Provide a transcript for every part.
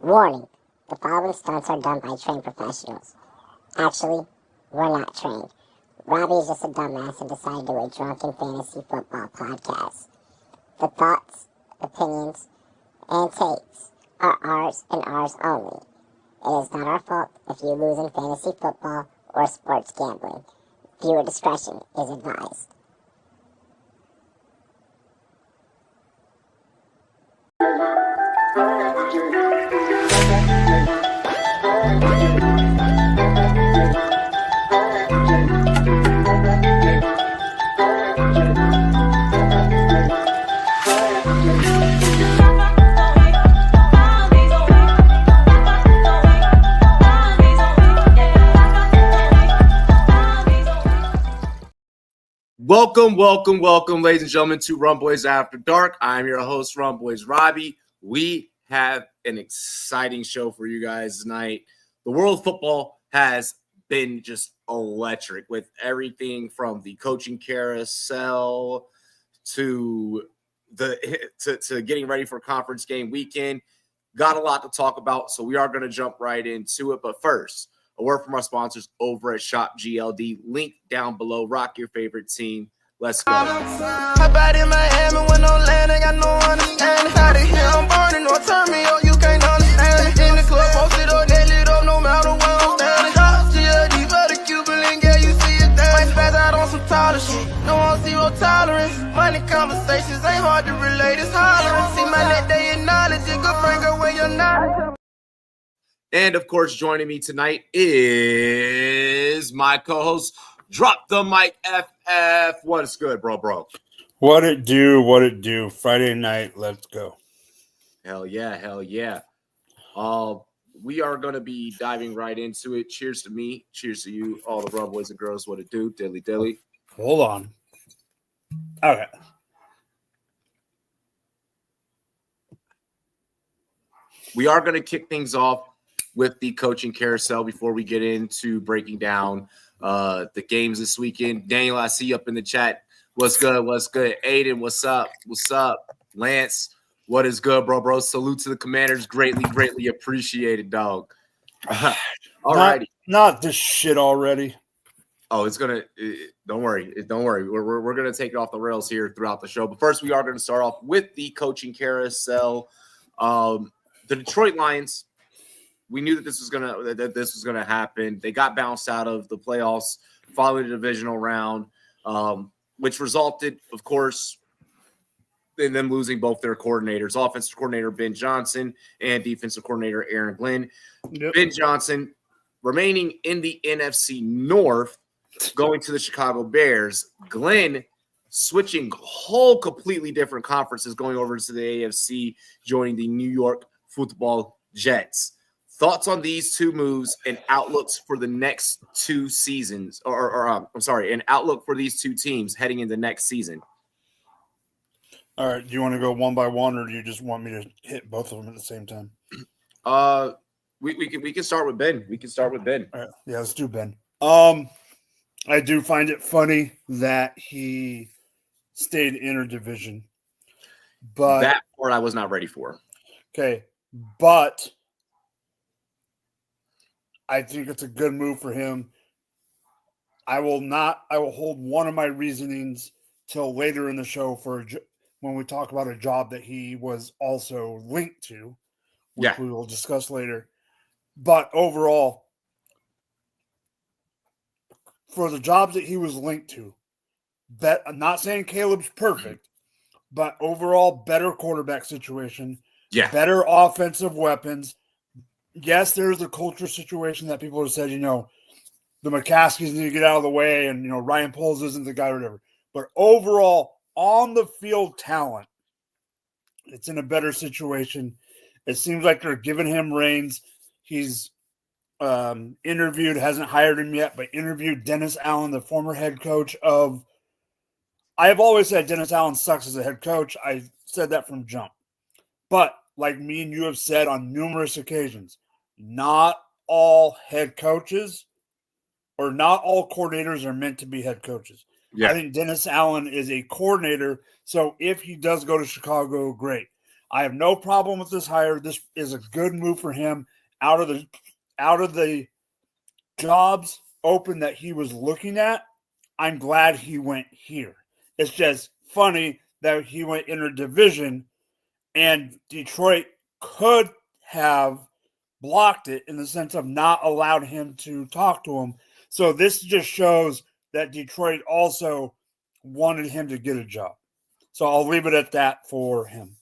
Warning, the following stunts are done by trained professionals. Actually, we're not trained. Robbie is just a dumbass and decided to do a drunken fantasy football podcast. The thoughts, opinions, and takes are ours and ours only. It is not our fault if you lose in fantasy football or sports gambling. Viewer discretion is advised. Welcome, ladies and gentlemen, to Rumboyz After Dark. I'm your host, Rumboyz Robbie. We have an exciting show for you guys tonight. The world of football has been just electric with everything from the coaching carousel to getting ready for conference game weekend. Got a lot to talk about, so we are going to jump right into it. But first, a word from our sponsors over at Shop GLD. Link down below. Rock your favorite team. Let's go. Hop out in Miami when no land, ain't got no understanding. Out of here, I'm burning, or turn me up, you can't understand it. In the club, posted up, they lit up, no matter where I'm standing. Shop GLD for the Cuban link, yeah, you see it there. Might spaz out on some taller shit, no one zero tolerance. Money conversations ain't hard to relate, it's hollering. See my net, they acknowledge it, good friend, go where you're not. And, of course, joining me tonight is my co-host, Drop the Mic FF. What's good, bro? What it do? Friday night, let's go. Hell yeah. We are going to be diving right into it. Cheers to me. Cheers to you, all the Rumboyz boys and girls. What it do? Dilly. Hold on. Okay. We are going to kick things off with the coaching carousel before we get into breaking down the games this weekend. Daniel, I see you up in the chat. What's good? Aiden, what's up? Lance, what is good, bro? Salute to the Commanders. Greatly appreciated, dog. All righty. Not this shit already. Oh, it's going to – don't worry. We're going to take it off the rails here throughout the show. But first, we are going to start off with the coaching carousel. The Detroit Lions – we knew that this was gonna happen. They got bounced out of the playoffs following the divisional round, which resulted, of course, in them losing both their coordinators, offensive coordinator Ben Johnson and defensive coordinator Aaron Glenn. Yep. Ben Johnson remaining in the NFC North, going to the Chicago Bears. Glenn switching whole completely different conferences, going over to the AFC, joining the New York Football Jets. Thoughts on these two moves and outlooks for the next two seasons, an outlook for these two teams heading into next season. All right, do you want to go one by one, or do you just want me to hit both of them at the same time? We can start with Ben. All right, yeah, let's do Ben. I do find it funny that he stayed interdivision, but that part I was not ready for. Okay, but I think it's a good move for him. I will hold one of my reasonings till later in the show when we talk about a job that he was also linked to, which we will discuss later. But overall, for the jobs that he was linked to, I'm not saying Caleb's perfect, but overall better quarterback situation, better offensive weapons. Yes, there's a culture situation that people have said, the McCaskies need to get out of the way and, Ryan Poles isn't the guy or whatever. But overall, on the field talent, it's in a better situation. It seems like they're giving him reins. He's interviewed, hasn't hired him yet, but interviewed Dennis Allen, the former head coach of – I have always said Dennis Allen sucks as a head coach. I said that from jump. But like me and you have said on numerous occasions, not all head coaches or not all coordinators are meant to be head coaches. Yeah. I think Dennis Allen is a coordinator, so if he does go to Chicago, great. I have no problem with this hire. This is a good move for him out of the jobs open that he was looking at. I'm glad he went here. It's just funny that he went interdivision, and Detroit could have blocked it in the sense of not allowed him to talk to him. So this just shows that Detroit also wanted him to get a job. So I'll leave it at that for him.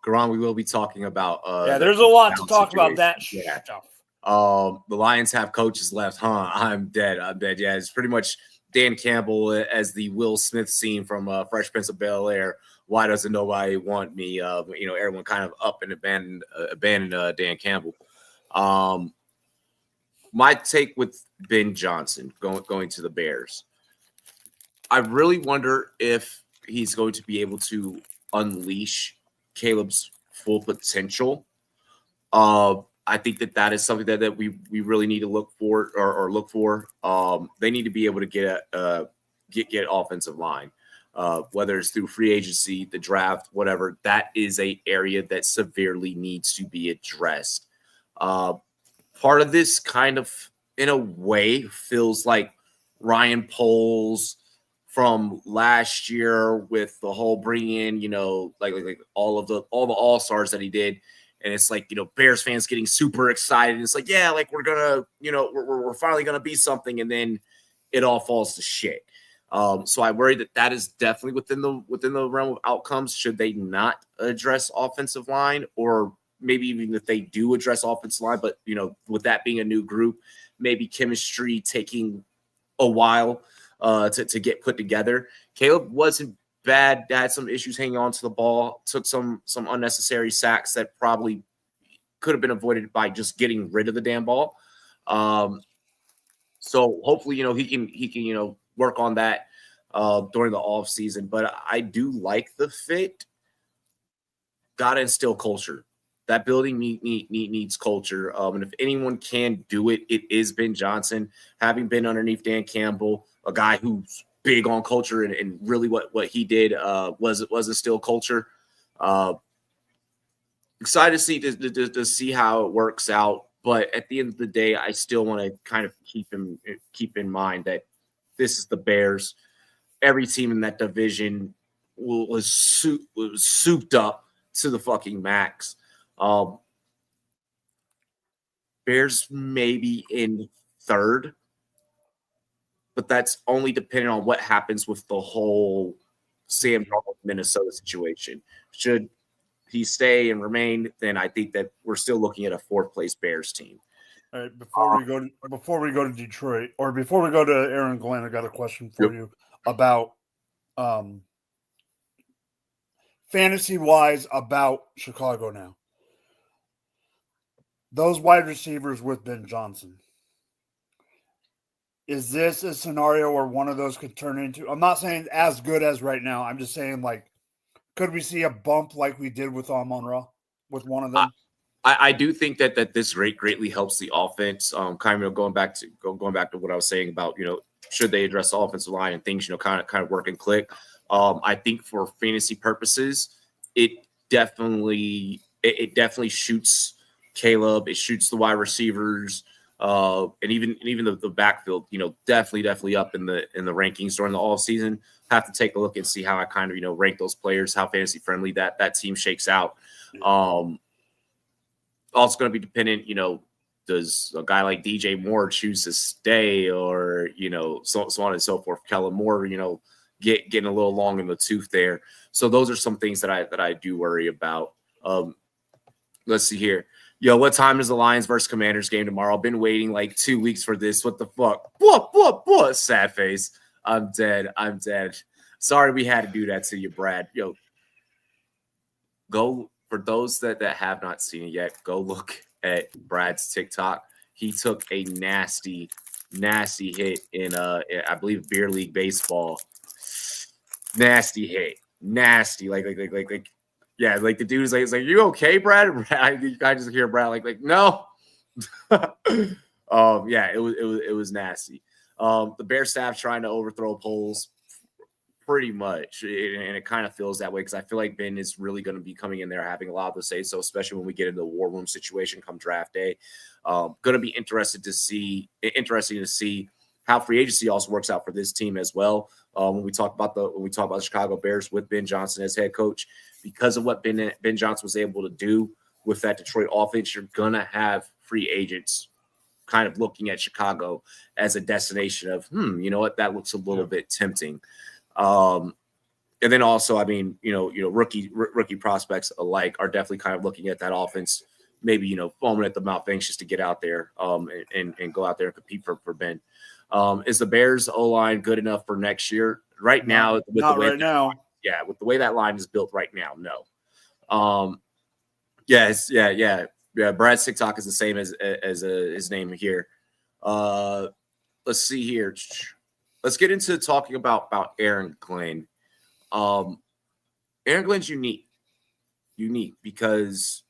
Karan, we will be talking about there's a lot to talk about that stuff. The Lions have coaches left, huh? I'm dead. Yeah, it's pretty much Dan Campbell as the Will Smith scene from Fresh Prince of Bel-Air. Why doesn't nobody want me? Everyone kind of up and abandoned Dan Campbell. My take with Ben Johnson going to the Bears. I really wonder if he's going to be able to unleash Caleb's full potential. I think that is something that we really need to look for or look for. They need to be able to get offensive line, whether it's through free agency, the draft, whatever. That is a area that severely needs to be addressed. Part of this kind of, in a way, feels like Ryan Poles from last year with the whole bringing in, like all the all-stars that he did. And it's like, Bears fans getting super excited. And it's like, yeah, like we're going to, we're finally going to be something. And then it all falls to shit. So I worry that is definitely within the realm of outcomes. Should they not address offensive line, or maybe even if they do address offensive line, but, with that being a new group, maybe chemistry taking a while to get put together. Caleb wasn't bad. Had some issues hanging on to the ball, took some unnecessary sacks that probably could have been avoided by just getting rid of the damn ball. So hopefully, he can work on that during the off season. But I do like the fit. Gotta instill culture. That building needs culture. And if anyone can do it, it is Ben Johnson, having been underneath Dan Campbell, a guy who's big on culture and really what he did was instill culture. Excited to see how it works out. But at the end of the day, I still want to kind of keep in mind that this is the Bears. Every team in that division was souped up to the fucking max. Bears maybe in third, but that's only depending on what happens with the whole Sam Darnold Minnesota situation. Should he stay and remain, then I think that we're still looking at a fourth place Bears team. All right, before we go to Detroit, or before we go to Aaron Glenn, I got a question for you about fantasy wise about Chicago now. Those wide receivers with Ben Johnson. Is this a scenario where one of those could turn into, I'm not saying as good as right now. I'm just saying, like, could we see a bump like we did with Amon-Ra with one of them? I do think that this greatly helps the offense. Kind of going back to what I was saying about, should they address the offensive line and things, kind of work and click. I think for fantasy purposes, it definitely shoots Caleb. It shoots the wide receivers, and even the backfield. Definitely up in the rankings during the off season. Have to take a look and see how I kind of rank those players, how fantasy friendly that team shakes out. Also going to be dependent. Does a guy like DJ Moore choose to stay, or so on and so forth? Kellen Moore, getting a little long in the tooth there. So those are some things that I do worry about. Let's see here. What time is the Lions versus Commanders game tomorrow? I've been waiting like 2 weeks for this. What the fuck? What? Sad face. I'm dead. Sorry we had to do that to you, Brad. Go, for those that have not seen it yet, go look at Brad's TikTok. He took a nasty hit in I believe beer league baseball. Nasty hit. Nasty. Like yeah, like the dude is like, you okay, Brad? I just hear Brad like no. Yeah, it was nasty. The Bear staff trying to overthrow Poles. Pretty much, and it kind of feels that way because I feel like Ben is really going to be coming in there having a lot to say. So, especially when we get into the war room situation come draft day, going to be interesting to see how free agency also works out for this team as well. When we talk about the Chicago Bears with Ben Johnson as head coach, because of what Ben Johnson was able to do with that Detroit offense, you're going to have free agents kind of looking at Chicago as a destination of, you know what, that looks a little bit tempting. And then also, I mean, rookie prospects alike are definitely kind of looking at that offense, maybe, foaming at the mouth, anxious to get out there and go out there and compete for Ben. Is the Bears O-line good enough for next year? Right now, with the way that line is built right now, no. Brad Sicktalk is the same as his name here. Let's see here. Let's get into talking about Aaron Glenn. Aaron Glenn's unique because,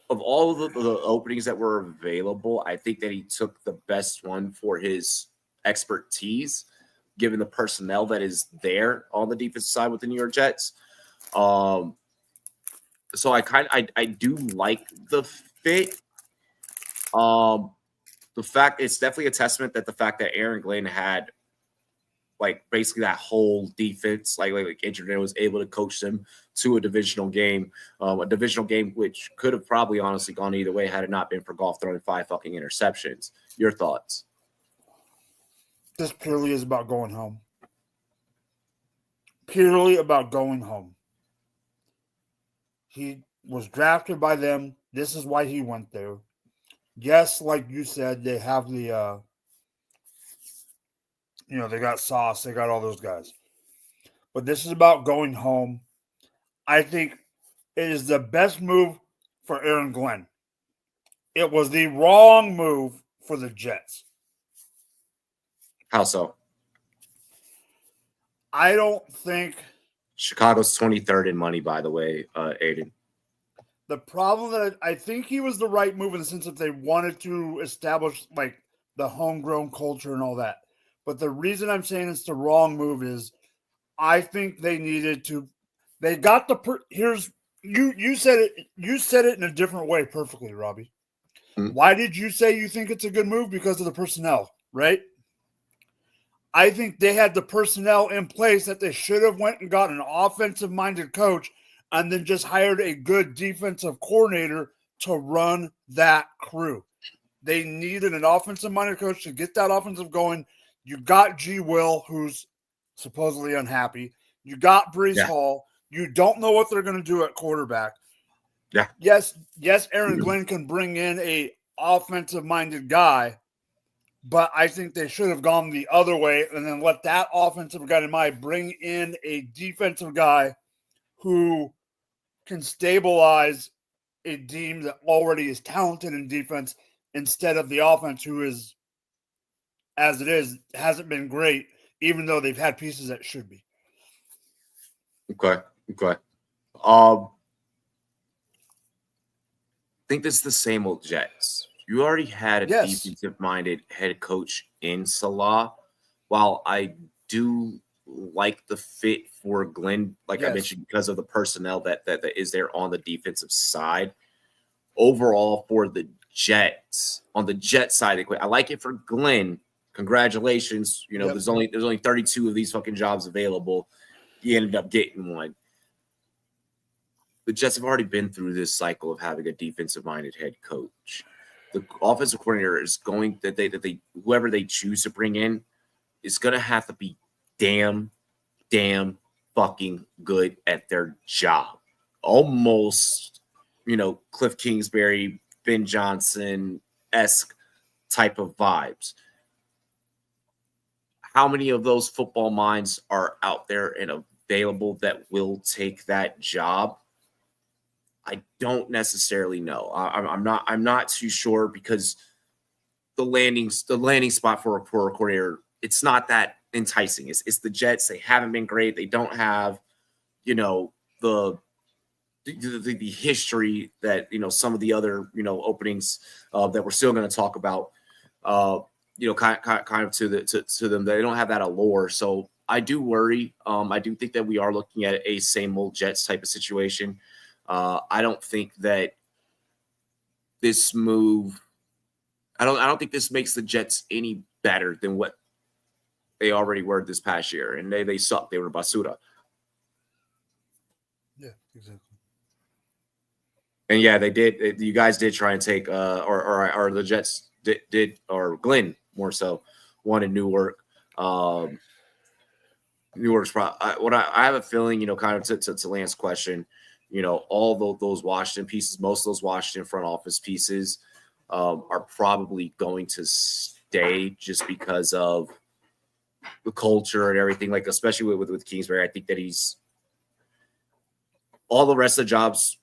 of all of the openings that were available, I think that he took the best one for his expertise, given the personnel that is there on the defensive side with the New York Jets. So I do like the fit. The fact, it's definitely a testament that the fact that Aaron Glenn had basically that whole defense, like injured and was able to coach them to a divisional game which could have probably honestly gone either way had it not been for Goff throwing 5 fucking interceptions. Your thoughts? This purely is about going home. Purely about going home. He was drafted by them. This is why he went there. Yes, like you said, they have the they got Sauce, they got all those guys. But this is about going home. I think it is the best move for Aaron Glenn. It was the wrong move for the Jets. How so? I don't think Chicago's 23rd in money, by the way, Aiden. The problem that I think he was the right move in the sense that they wanted to establish the homegrown culture and all that. But the reason I'm saying it's the wrong move is I think they needed to. They got here's you said it. You said it in a different way perfectly, Robbie. Mm-hmm. Why did you say you think it's a good move? Because of the personnel, right? I think they had the personnel in place that they should have went and got an offensive-minded coach and then just hired a good defensive coordinator to run that crew. They needed an offensive-minded coach to get that offensive going. You got G. Will, who's supposedly unhappy. You got Breece Hall. You don't know what they're going to do at quarterback. Yeah. Yes, Aaron Glenn can bring in a offensive-minded guy, but I think they should have gone the other way and then let that offensive guy in mind bring in a defensive guy who can stabilize a team that already is talented in defense instead of the offense who is, as it is, hasn't been great, even though they've had pieces that should be. Okay. I think this is the same old Jets. You already had a defensive-minded head coach in Salah. While I do like the fit for Glenn, I mentioned, because of the personnel that is there on the defensive side. Overall, for the Jets, on the Jet side, I like it for Glenn. Congratulations. There's only 32 of these fucking jobs available. He ended up getting one. The Jets have already been through this cycle of having a defensive-minded head coach. The offensive coordinator is going whoever they choose to bring in is going to have to be damn fucking good at their job. Almost, Cliff Kingsbury, Ben Johnson-esque type of vibes. How many of those football minds are out there and available that will take that job? I don't necessarily know. I'm not too sure because the landing spot for a coordinator, it's not that enticing. It's the Jets. They haven't been great. They don't have, the history that some of the other openings that we're still going to talk about. Kind of to them. They don't have that allure. So I do worry. I do think that we are looking at a same old Jets type of situation. I don't think that this move. I don't think this makes the Jets any better than what they already were this past year, and they sucked. They were basura. Yeah, exactly. And yeah, they did. You guys did try and take, or the Jets did, or Glenn more so wanted Newark. Newark's probably. I have a feeling, kind of to Lance's question, all those Washington pieces, most of those Washington front office pieces, are probably going to stay just because of the culture and everything. Like especially with Kingsbury, I think that he's all the rest of the jobs.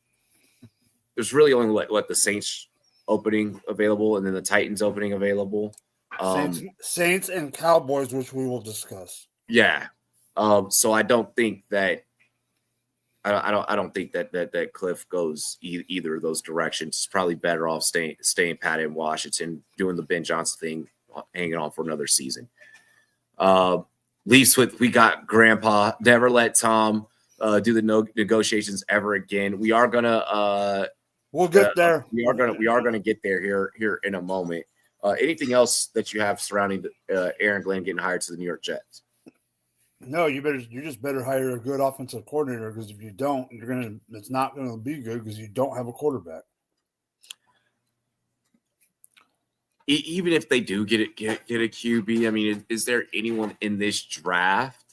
There's really only what the Saints opening available, and then the Titans opening available. Saints and Cowboys, which we will discuss. Yeah. So I don't think that I don't think that Cliff goes either of those directions. It's probably better off staying pat in Washington, doing the Ben Johnson thing, hanging on for another season. Leafs we got Grandpa. Never let Tom do the negotiations ever again. We are gonna we'll get there. We are gonna get there here in a moment. Anything else that you have surrounding Aaron Glenn getting hired to the New York Jets? No, you just better hire a good offensive coordinator, because if you don't, it's not gonna be good because you don't have a quarterback. Even if they do get a QB, I mean, is there anyone in this draft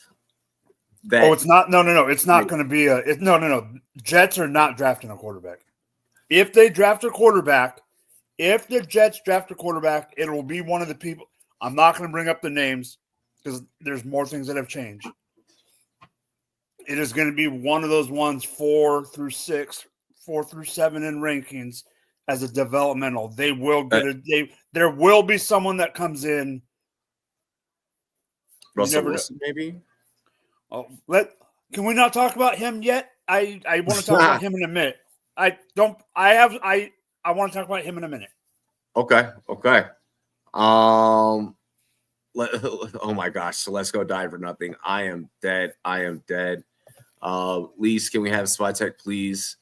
that? Oh, it's not. No. It's not going to be no. Jets are not drafting a quarterback. If they draft a quarterback, if the Jets draft a quarterback, it will be one of the people. I'm not going to bring up the names because there's more things that have changed. It is going to be one of those ones 4 through 7 in rankings as a developmental. They will get there will be someone that comes in. Russell Wilson, maybe. Oh, can we not talk about him yet? I want to talk about him in a minute. I want to talk about him in a minute. Okay. Oh my gosh. So let's go die for nothing. I am dead. Lise, can we have Spytech, please?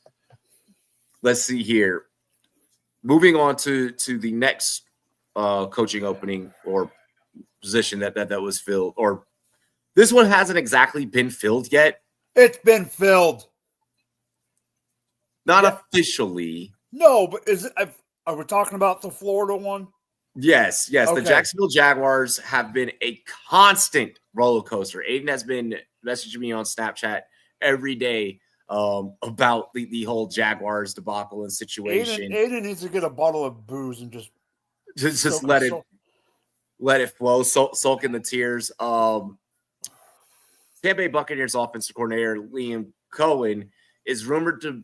Let's see here. Moving on to the next coaching opening or position that was filled, or this one hasn't exactly been filled yet. It's been filled. Not officially. No, but is it? Are we talking about the Florida one? Yes. Okay. The Jacksonville Jaguars have been a constant roller coaster. Aiden has been messaging me on Snapchat every day about the whole Jaguars debacle and situation. Aiden needs to get a bottle of booze and just let it flow, sulk in the tears. Tampa Bay Buccaneers offensive coordinator Liam Cohen is rumored to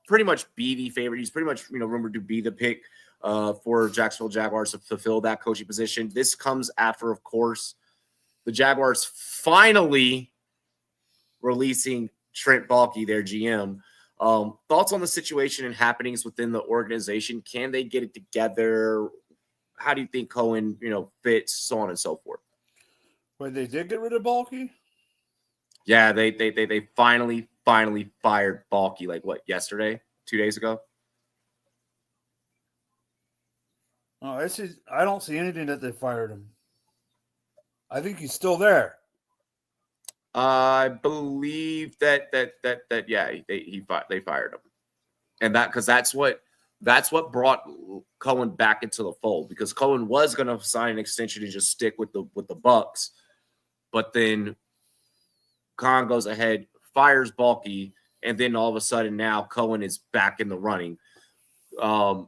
pretty much be the favorite. He's pretty much rumored to be the pick for Jacksonville Jaguars to fulfill that coaching position. This comes after, of course, the Jaguars finally releasing Trent Baalke, their GM. Thoughts on the situation and happenings within the organization? Can they get it together? How do you think Cohen, fits, so on and so forth? Wait, they did get rid of Baalke? Yeah, they finally fired Baalke, like what, yesterday, 2 days ago? Oh, I don't see anything that they fired him. I think he's still there. I believe that they fired him, and that's what brought Cohen back into the fold, because Cohen was going to sign an extension and just stick with the Bucks, but then Khan goes ahead, fires Baalke, and then all of a sudden now Cohen is back in the running. I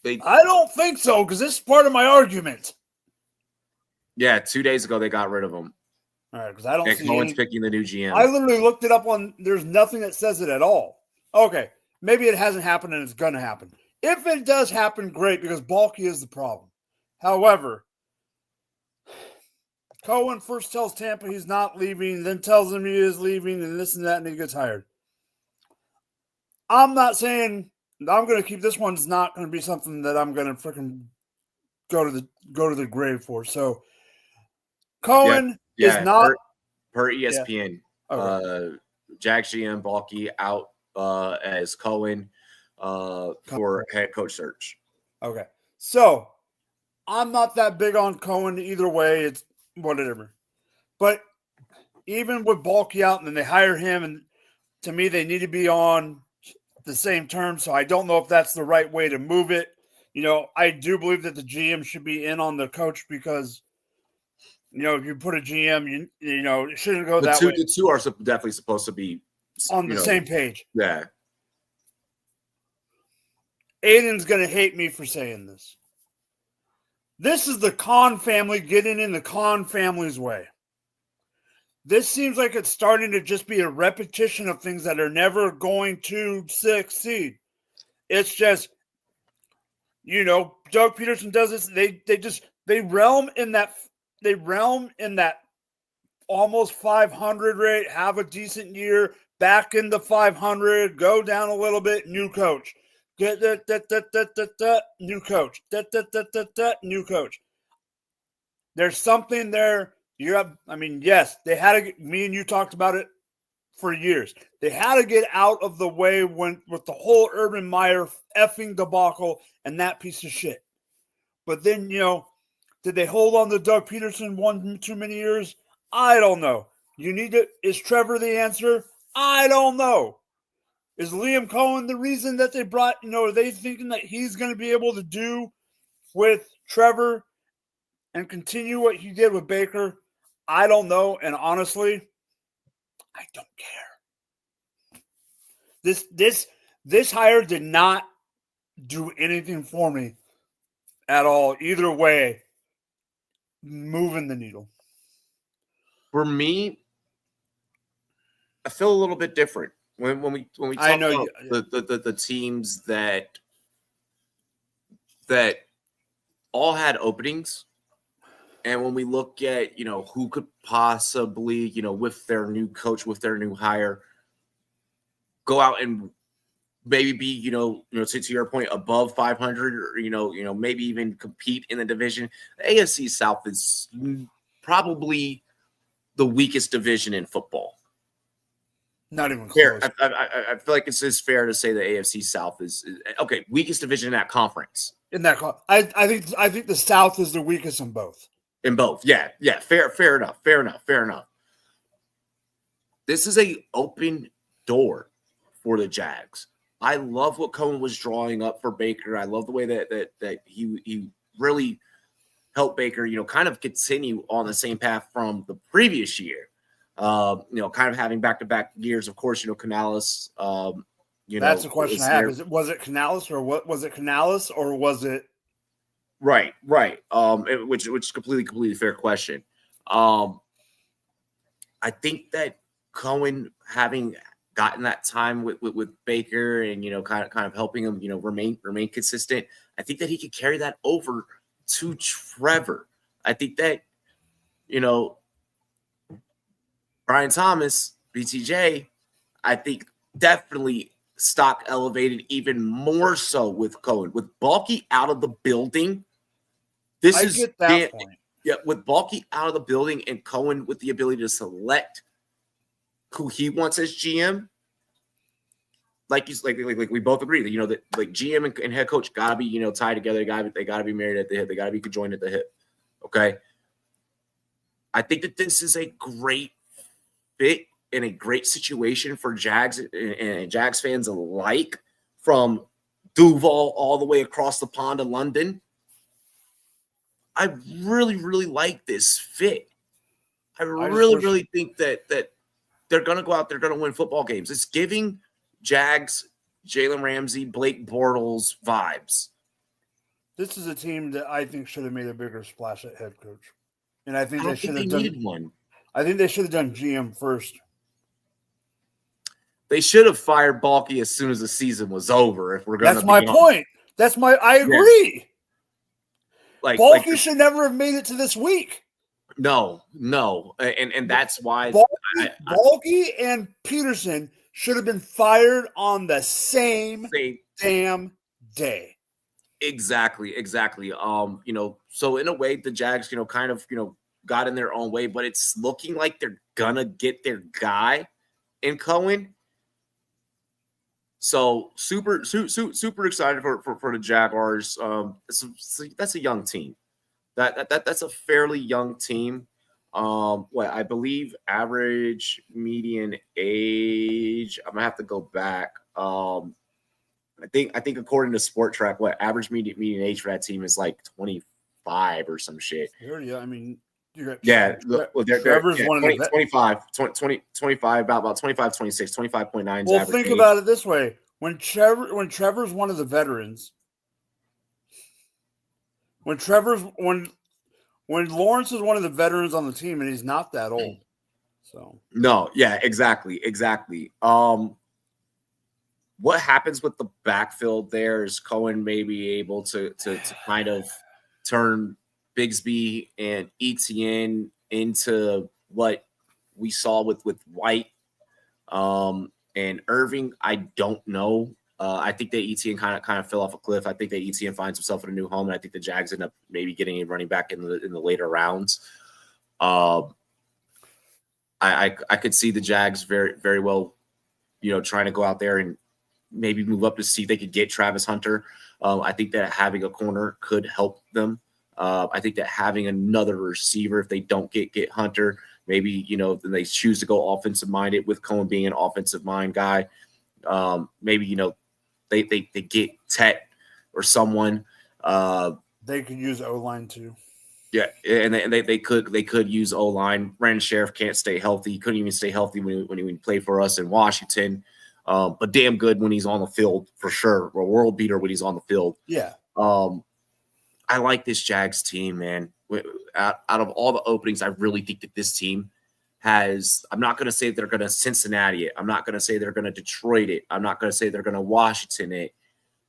don't think so, because this is part of my argument. Yeah, 2 days ago they got rid of him. All right, because I don't see Cohen's picking the new GM. I literally looked it up there's nothing that says it at all. Okay, maybe it hasn't happened and it's going to happen. If it does happen, great, because Baalke is the problem. However, Cohen first tells Tampa he's not leaving, then tells him he is leaving, and this and that, and he gets hired. I'm not saying I'm going to keep this one's not going to be something that I'm going to freaking go to the grave for. So Cohen is not per ESPN. Yeah. Okay. Jags GM Balky out as Cohen for head coach search. Okay. So I'm not that big on Cohen either way. It's whatever. But even with Balky out and then they hire him, and to me, they need to be on the same terms. So I don't know if that's the right way to move it. I do believe that the GM should be in on the coach because, if you put a GM, it shouldn't go that way. The two are definitely supposed to be on the same page. Yeah. Aiden's going to hate me for saying this. This is the Khan family getting in the Khan family's way. This seems like it's starting to just be a repetition of things that are never going to succeed. It's just, Doug Peterson does this. They realm in that almost 500 rate, have a decent year, back in the 500, go down a little bit, new coach. Get new coach. New coach. There's something there. Yes, they had to. Me and you talked about it for years. They had to get out of the way with the whole Urban Meyer effing debacle and that piece of shit. But then, did they hold on to Doug Peterson one too many years? I don't know. Is Trevor the answer? I don't know. Is Liam Cohen the reason that they brought, are they thinking that he's going to be able to do with Trevor and continue what he did with Baker? I don't know. And honestly, I don't care. This hire did not do anything for me at all. Either way, moving the needle. For me, I feel a little bit different when we talk about the teams that all had openings, and when we look at who could possibly with their new coach, with their new hire, go out and maybe be to your point above 500 or maybe even compete in the division. The AFC South is probably the weakest division in football. Not even close. I feel like it's fair to say the AFC South is okay. Weakest division in that conference. I think the South is the weakest in both. In both, yeah. Fair enough. This is a open door for the Jags. I love what Cohen was drawing up for Baker. I love the way that he really help Baker, kind of continue on the same path from the previous year. Kind of having back-to-back years. Of course, Canales. That's the question I have. Was it Canales or what? Was it Canales or was it? Right. Which is completely fair question. I think that Cohen having gotten that time with Baker and kind of helping him remain consistent. I think that he could carry that over to Trevor. I think that, Brian Thomas, BTJ, I think definitely stock elevated even more so with Cohen. With Balky out of the building, point. Yeah, with Balky out of the building and Cohen with the ability to select who he wants as GM, like we both agree that that like GM and head coach gotta be tied together. They gotta be married at the hip. They gotta be conjoined at the hip. Okay, I think that this is a great fit in a great situation for Jags and Jags fans alike, from Duval all the way across the pond to London. I really like this fit. I really think that they're gonna go out. They're gonna win football games. It's giving Jags, Jalen Ramsey, Blake Bortles vibes. This is a team that I think should have made a bigger splash at head coach, and I think they should have needed one. I think they should have done GM first. They should have fired Balky as soon as the season was over. If we're going, that's my point. I agree. Yeah. Balky should never have made it to this week. No, and that's why Balky and Peterson should have been fired on the same damn day. Exactly. So in a way, the Jags, kind of, got in their own way, but it's looking like they're gonna get their guy in Cohen. So super excited for the Jaguars. That's a young team. That's a fairly young team. I believe average median age. I'm gonna have to go back. I think according to Sport Track, average median age for that team is like 25 or some shit. Yeah, I mean, you got Trevor's one of the 25, about 25, 26, 25.9. Well, think about it this way: when Trevor's one of the veterans, when Lawrence is one of the veterans on the team, and he's not that old, so no, yeah, exactly. What happens with the backfield there is Cohen may be able to kind of turn Bigsby and Etienne into what we saw with White and Irving. I don't know. I think that Etienne kind of fell off a cliff. I think that Etienne finds himself in a new home, and I think the Jags end up maybe getting a running back in the later rounds. I could see the Jags very, very well, trying to go out there and maybe move up to see if they could get Travis Hunter. I think that having a corner could help them. I think that having another receiver, if they don't get Hunter, maybe, then they choose to go offensive minded with Cohen being an offensive mind guy. Maybe, they get Tet or someone. They could use O-line too. Yeah, and they could use O-line. Brandon Sheriff can't stay healthy. He couldn't even stay healthy when he played for us in Washington. But damn good when he's on the field for sure. A world beater when he's on the field. Yeah. I like this Jags team, man. Out of all the openings, I really think that this team has – I'm not going to say they're going to Cincinnati it. I'm not going to say they're going to Detroit it. I'm not going to say they're going to Washington it.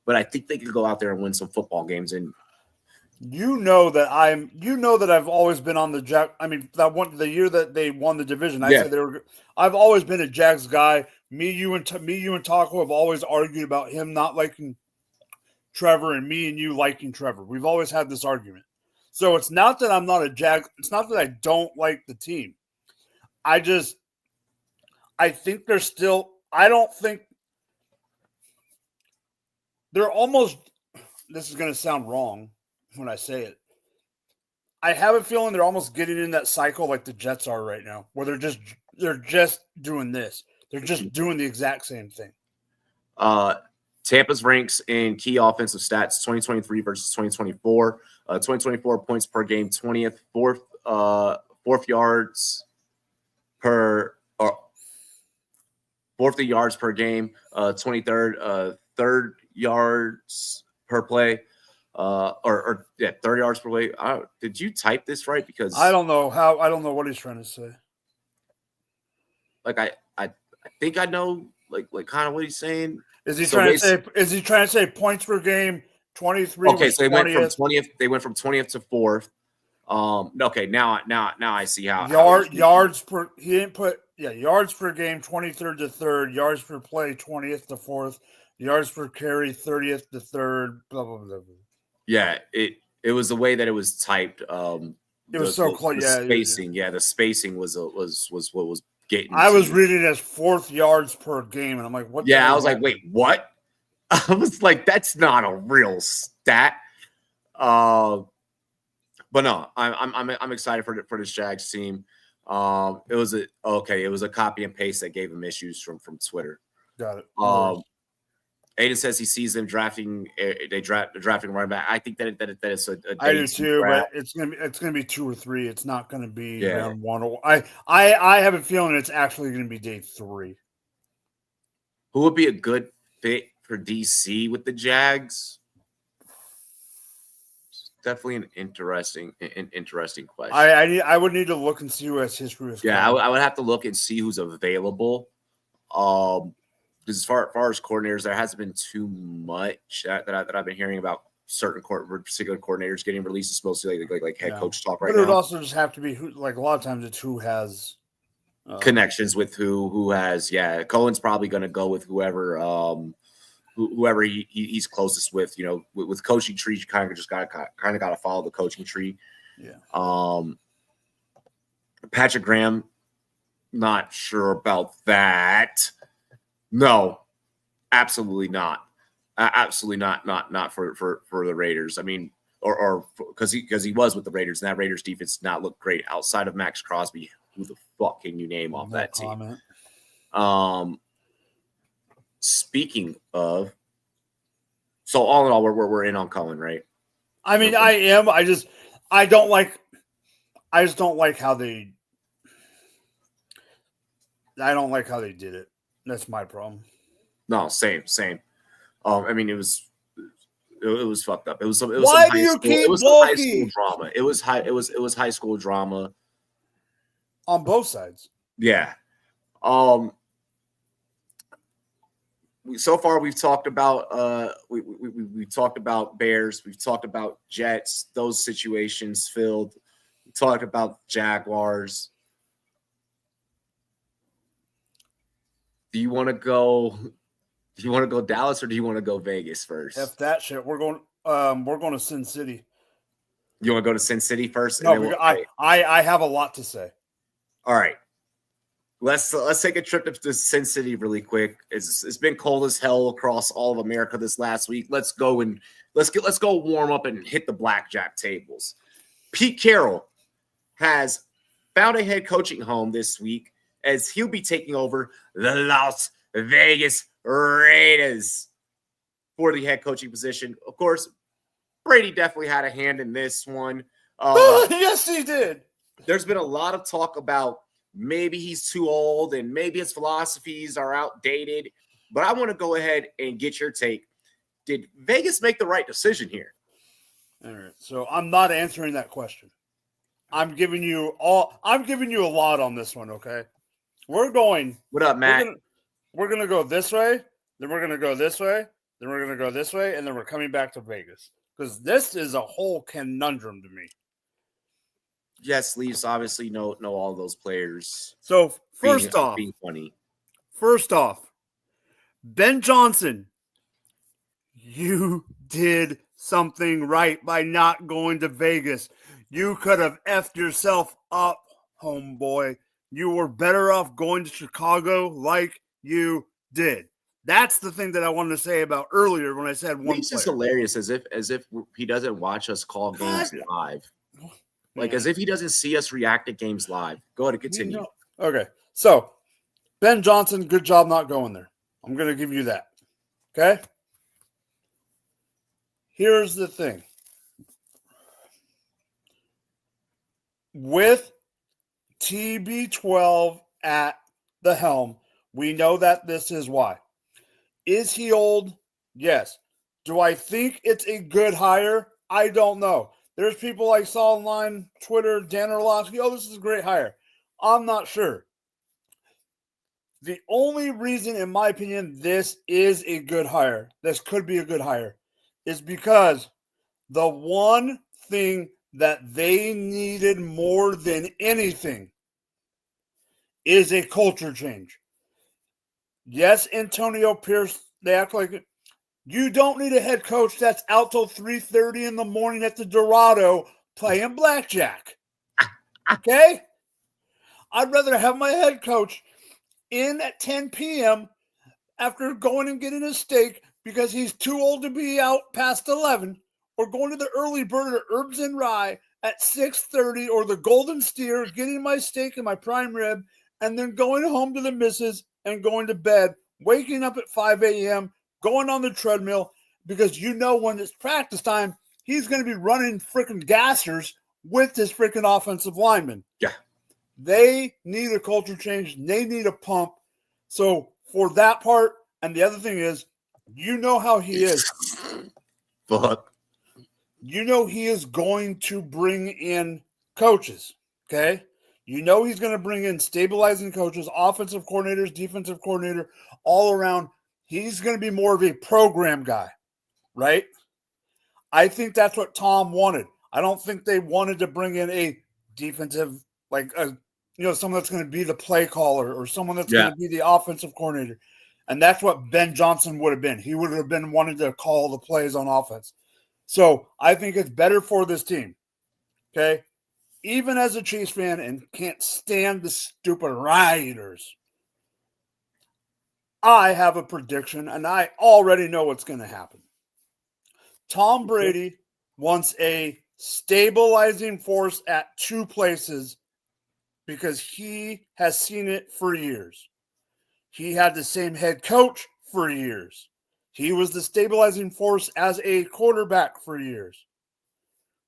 But I think they can go out there and win some football games. And that I've always been on the Jag. I mean, the year that they won the division, I've always been a Jags guy. Me, you, and Taco have always argued about him not liking Trevor, and me and you liking Trevor. We've always had this argument. So it's not that I'm not a Jag. It's not that I don't like the team. I think they're still. I don't think they're almost. This is going to sound wrong when I say it. I have a feeling they're almost getting in that cycle like the Jets are right now, where they're just doing this. They're just doing the exact same thing. Tampa's ranks in key offensive stats 2023 versus 2024. 2024 points per game, 20th, fourth yards per yards per game, 23rd, third yards per play. 30 yards per play. Did you type this right? Because I don't know what he's trying to say. Like I think I know like kind of what he's saying. Is he trying to say points per game? 23. Okay, so they went from 20th. They went from 20th to 4th. Okay, now I see how yards per. He didn't put yards per game 23rd to 3rd, yards per play 20th to 4th, yards per carry 30th to 3rd. Blah blah blah. Yeah, it was the way that it was typed. It was so close. The spacing. Yeah, the spacing was what was getting. I was reading it as 4th yards per game, and I'm like, what? Yeah, I was like, wait, what? I was like, that's not a real stat. But no, I'm excited for this Jags team. It was a copy and paste that gave him issues from Twitter. Got it. Aiden says he sees them drafting running back. I think that it's a I do too, but it's gonna be 2 or 3. It's not gonna be round 1. I have a feeling it's actually gonna be day 3. Who would be a good fit for DC with the Jags? It's definitely an interesting question. I would need to look and see who has history with. Yeah, I would have to look and see who's available. Because as far as coordinators, there hasn't been too much that I've been hearing about certain particular coordinators getting released. It's mostly like head coach talk right now. But it would also just have to be like a lot of times it's who has connections with who has. Yeah, Cohen's probably going to go with whoever he's closest with. With coaching tree, you kind of got to follow the coaching tree. Yeah. Patrick Graham, not sure about that. No, absolutely not. Absolutely not for the Raiders. I mean, or because he was with the Raiders, and that Raiders defense did not look great outside of Max Crosby. Who the fuck can you name off that team? Speaking of, so all in all, we're in on Cullen, right? I mean, I am. I just don't like how they. I don't like how they did it. That's my problem. No, same. I mean, it was fucked up. It was Why do you keep high school drama. It was high school drama on both sides. Yeah. So far we've talked about we talked about Bears, we've talked about Jets, those situations filled. We talked about Jaguars. Do you want to go Dallas or do you want to go Vegas first? F that shit. We're going to Sin City. You want to go to Sin City first? No, I have a lot to say. All right. Let's take a trip to Sin City really quick. It's been cold as hell across all of America this last week. Let's go warm up and hit the blackjack tables. Pete Carroll has found a head coaching home this week as he'll be taking over the Las Vegas Raiders for the head coaching position. Of course, Brady definitely had a hand in this one. Yes, he did. There's been a lot of talk about maybe he's too old and maybe his philosophies are outdated. But I want to go ahead and get your take. Did Vegas make the right decision here? All right. So I'm not answering that question. I'm giving you a lot on this one, okay? We're going. What up, Matt? We're gonna go this way, then we're gonna go this way, then we're gonna go this way, and then we're coming back to Vegas. Because this is a whole conundrum to me. Yes, Leafs obviously know all those players. So first off, Ben Johnson, you did something right by not going to Vegas. You could have effed yourself up, homeboy. You were better off going to Chicago like you did. That's the thing that I wanted to say about earlier when I said one. It's just hilarious, as if he doesn't watch us call games live. Like, as if he doesn't see us react to games live. Go ahead and continue. Okay. So, Ben Johnson, good job not going there. I'm going to give you that. Okay? Here's the thing. With TB12 at the helm, we know that this is why. Is he old? Yes. Do I think it's a good hire? I don't know. There's people I saw online, Twitter, Dan Orlovsky, this is a great hire. I'm not sure. The only reason, in my opinion, this is a good hire, this could be a good hire, is because the one thing that they needed more than anything is a culture change. Yes, Antonio Pierce, they act like it. You don't need a head coach that's out till 3:30 in the morning at the Dorado playing blackjack. Okay? I'd rather have my head coach in at 10 p.m. after going and getting a steak because he's too old to be out past 11, or going to the early bird or Herbs and Rye at 6:30, or the Golden Steer, getting my steak and my prime rib, and then going home to the missus and going to bed, waking up at 5 a.m., going on the treadmill, because you know when it's practice time, he's going to be running freaking gassers with his freaking offensive lineman. Yeah. They need a culture change. They need a pump. So for that part, and the other thing is, you know how he is. Fuck. You know he is going to bring in coaches, okay? You know he's going to bring in stabilizing coaches, offensive coordinators, defensive coordinator, all around. He's going to be more of a program guy, right? I think that's what Tom wanted. I don't think they wanted to bring in a defensive, someone that's going to be the play caller or someone that's going to be the offensive coordinator. And that's what Ben Johnson would have been. He would have been wanting to call the plays on offense. So I think it's better for this team. Okay. even as a Chiefs fan and can't stand the stupid Raiders, I have a prediction, and I already know what's going to happen. Tom Brady wants a stabilizing force at two places because he has seen it for years. He had the same head coach for years. He was the stabilizing force as a quarterback for years.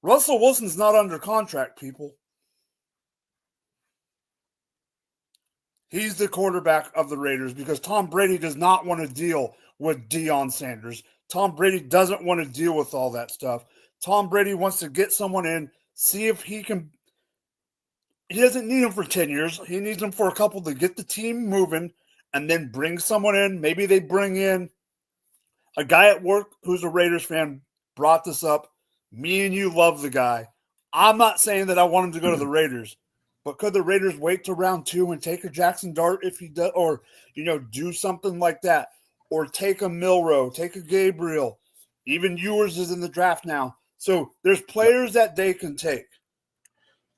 Russell Wilson's not under contract, people. He's the quarterback of the Raiders because Tom Brady does not want to deal with Deion Sanders. Tom Brady doesn't want to deal with all that stuff. Tom Brady wants to get someone in, see if he can. He doesn't need him for 10 years. He needs him for a couple to get the team moving and then bring someone in. Maybe they bring in a guy at work who's a Raiders fan, brought this up. Me and you love the guy. I'm not saying that I want him to go to the Raiders, but could the Raiders wait to round 2 and take a Jackson Dart if he does, or, do something like that? Or take a Milroe, take a Gabriel. Even Ewers is in the draft now. So there's players that they can take.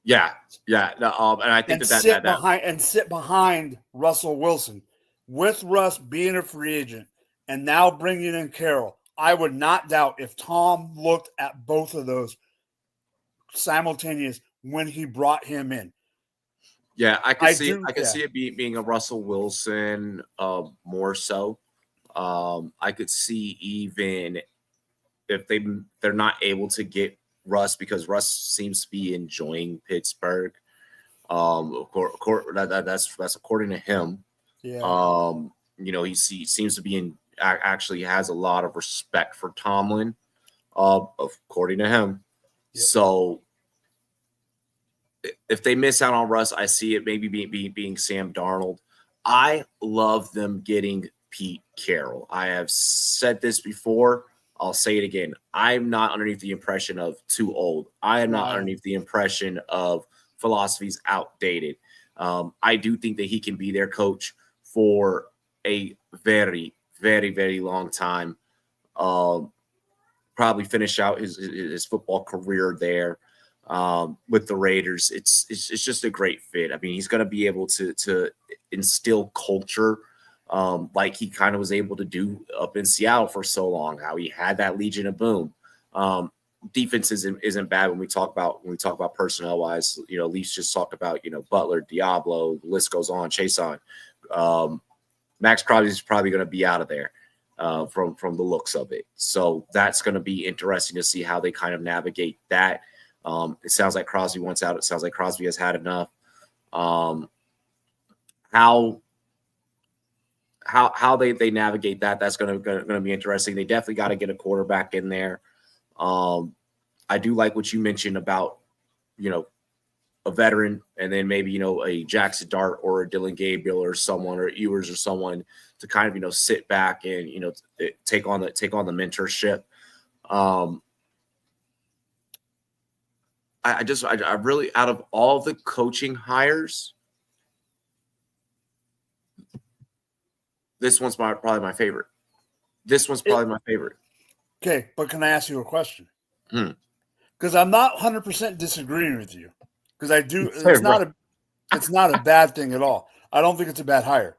Yeah. And I think sit behind Russell Wilson. With Russ being a free agent and now bringing in Carroll, I would not doubt if Tom looked at both of those simultaneous when he brought him in. Yeah, I can see it being a Russell Wilson more so. I could see even if they're not able to get Russ because Russ seems to be enjoying Pittsburgh. That's according to him. Yeah. He seems to be actually has a lot of respect for Tomlin, according to him. Yep. So if they miss out on Russ, I see it maybe being Sam Darnold. I love them getting Pete Carroll. I have said this before. I'll say it again. I'm not underneath the impression of too old. I am not underneath the impression of philosophies outdated. I do think that he can be their coach for a very, very, very long time. Probably finish out his football career there with the Raiders. It's just a great fit. I mean, he's going to be able to instill culture like he kind of was able to do up in Seattle for so long. How he had that Legion of Boom. Defense isn't bad when we talk about personnel wise. Leafs just talked about Butler, Diablo. The list goes on. Chase on. Max Crosby is probably going to be out of there from the looks of it. So that's going to be interesting to see how they kind of navigate that. It sounds like Crosby wants out. It sounds like Crosby has had enough. How they navigate that's going to be interesting. They definitely got to get a quarterback in there. I do like what you mentioned about a veteran, and then maybe a Jackson Dart or a Dylan Gabriel or someone, or Ewers or someone to kind of sit back and take on the mentorship. I really, out of all the coaching hires, this one's probably my favorite. Okay, but can I ask you a question? Because I'm not 100% disagreeing with you. Because I do, it's not a bad thing at all. I don't think it's a bad hire.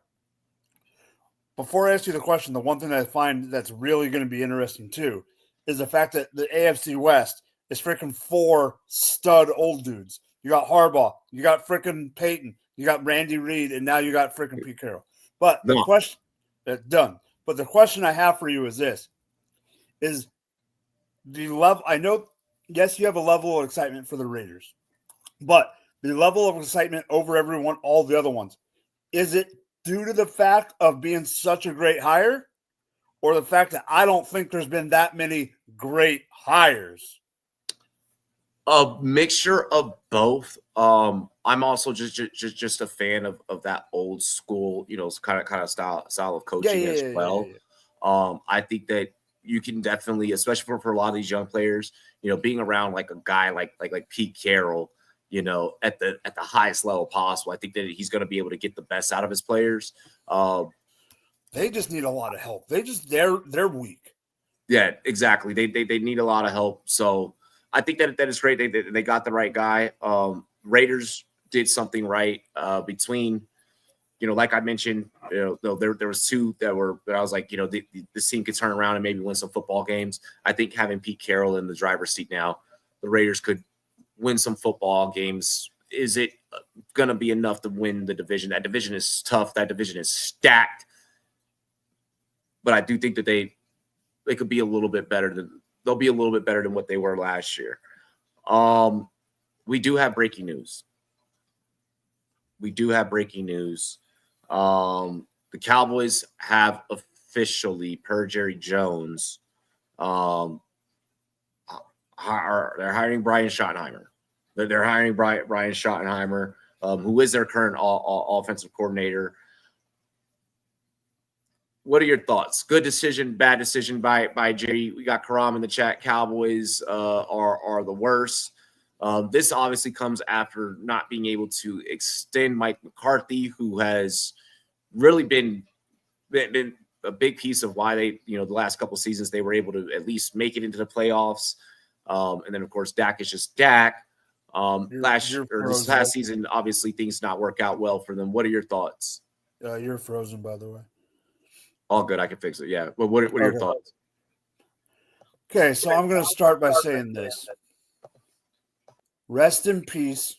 Before I ask you the question, the one thing I find that's really going to be interesting too is the fact that the AFC West is freaking 4 stud old dudes. You got Harbaugh, you got freaking Peyton, you got Randy Reed, and now you got freaking Pete Carroll. But the question done. But the question I have for you is this: is the level? I know, yes, you have a level of excitement for the Raiders. But the level of excitement over everyone, all the other ones, is it due to the fact of being such a great hire, or the fact that I don't think there's been that many great hires? A mixture of both. I'm also just a fan of that old school, kind of style of coaching as well. Yeah. I think that you can definitely, especially for a lot of these young players, being around like a guy like Pete Carroll, at the highest level possible. I think that he's going to be able to get the best out of his players. They just need a lot of help. They're weak. Yeah, exactly. They need a lot of help. So I think that is great. They got the right guy. Raiders did something right between, like I mentioned, there was two that I was like, this team could turn around and maybe win some football games. I think having Pete Carroll in the driver's seat now, the Raiders could win some football games. Is it going to be enough to win the division? That division is tough. That division is stacked. But I do think that they could be a little bit better than what they were last year. We do have breaking news. The Cowboys have officially, per Jerry Jones, they're hiring Brian Schottenheimer. They're hiring Brian Schottenheimer, who is their current offensive coordinator. What are your thoughts? Good decision, bad decision by Jerry? We got Karam in the chat. Cowboys are the worst. This obviously comes after not being able to extend Mike McCarthy, who has really been a big piece of why they, the last couple of seasons they were able to at least make it into the playoffs. And then of course Dak is just Dak. This past season, obviously things not work out well for them. What are your thoughts? You're frozen, by the way. All good. I can fix it. Yeah. But what are your thoughts? Okay, so I'm going to start by saying this. Rest in peace.